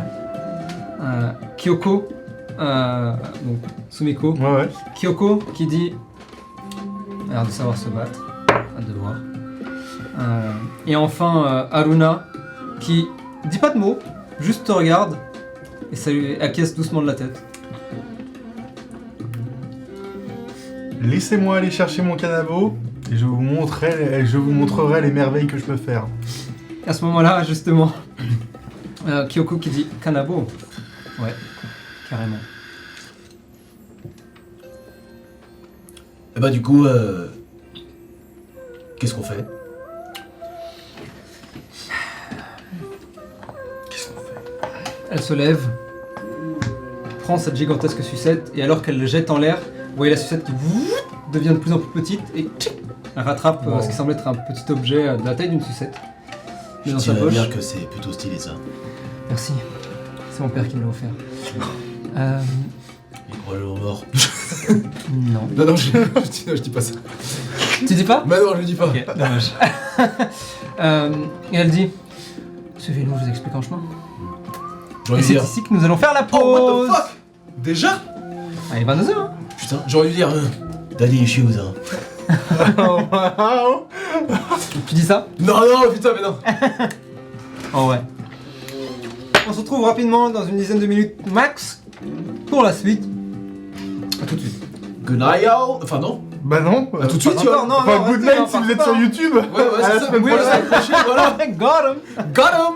mal. Kyoko, donc Sumiko, Ouais. Kyoko qui dit a l'air de savoir se battre, hâte de voir. Et enfin Haruna qui dit pas de mots, juste te regarde et ça lui acquiesce doucement de la tête. Laissez-moi aller chercher mon canabo Et je vous montrerai les merveilles que je peux faire. À ce moment-là, justement, Kyoko qui dit Kanabo. Ouais, carrément. Et bah du coup, qu'est-ce qu'on fait? Elle se lève, prend cette gigantesque sucette, et alors qu'elle le jette en l'air, vous voyez la sucette qui devient de plus en plus petite, et elle rattrape ce qui semble être un petit objet de la taille d'une sucette. Je Dans sa dirais poche. bien que c'est plutôt stylé ça. Merci, c'est mon père qui me l'a offert. Il est probablement mort. Non. Non, je dis pas ça. Tu dis pas? Bah non, je le dis pas. Ok, dommage. Et elle dit suivez-nous, je vous explique en chemin. J'aurais Et dû c'est dire. ici que nous allons faire la pause. Oh, what the fuck? Déjà? Allez, 22h. Hein. Putain, j'aurais dû dire. Daddy issues, hein. Tu dis ça? Non, putain, mais non. Oh ouais. On se retrouve rapidement dans une dizaine de minutes max pour la suite. A tout de suite. Good night, y'all. Enfin, non. Bah non. À tout de suite, pas tu vois. encore, non, Enfin, non, good restez, night si hein, vous êtes partez sur pas. YouTube. Ouais, À la c'est ça. semaine Oui, prochaine. la semaine prochaine, voilà. Got him. Got him.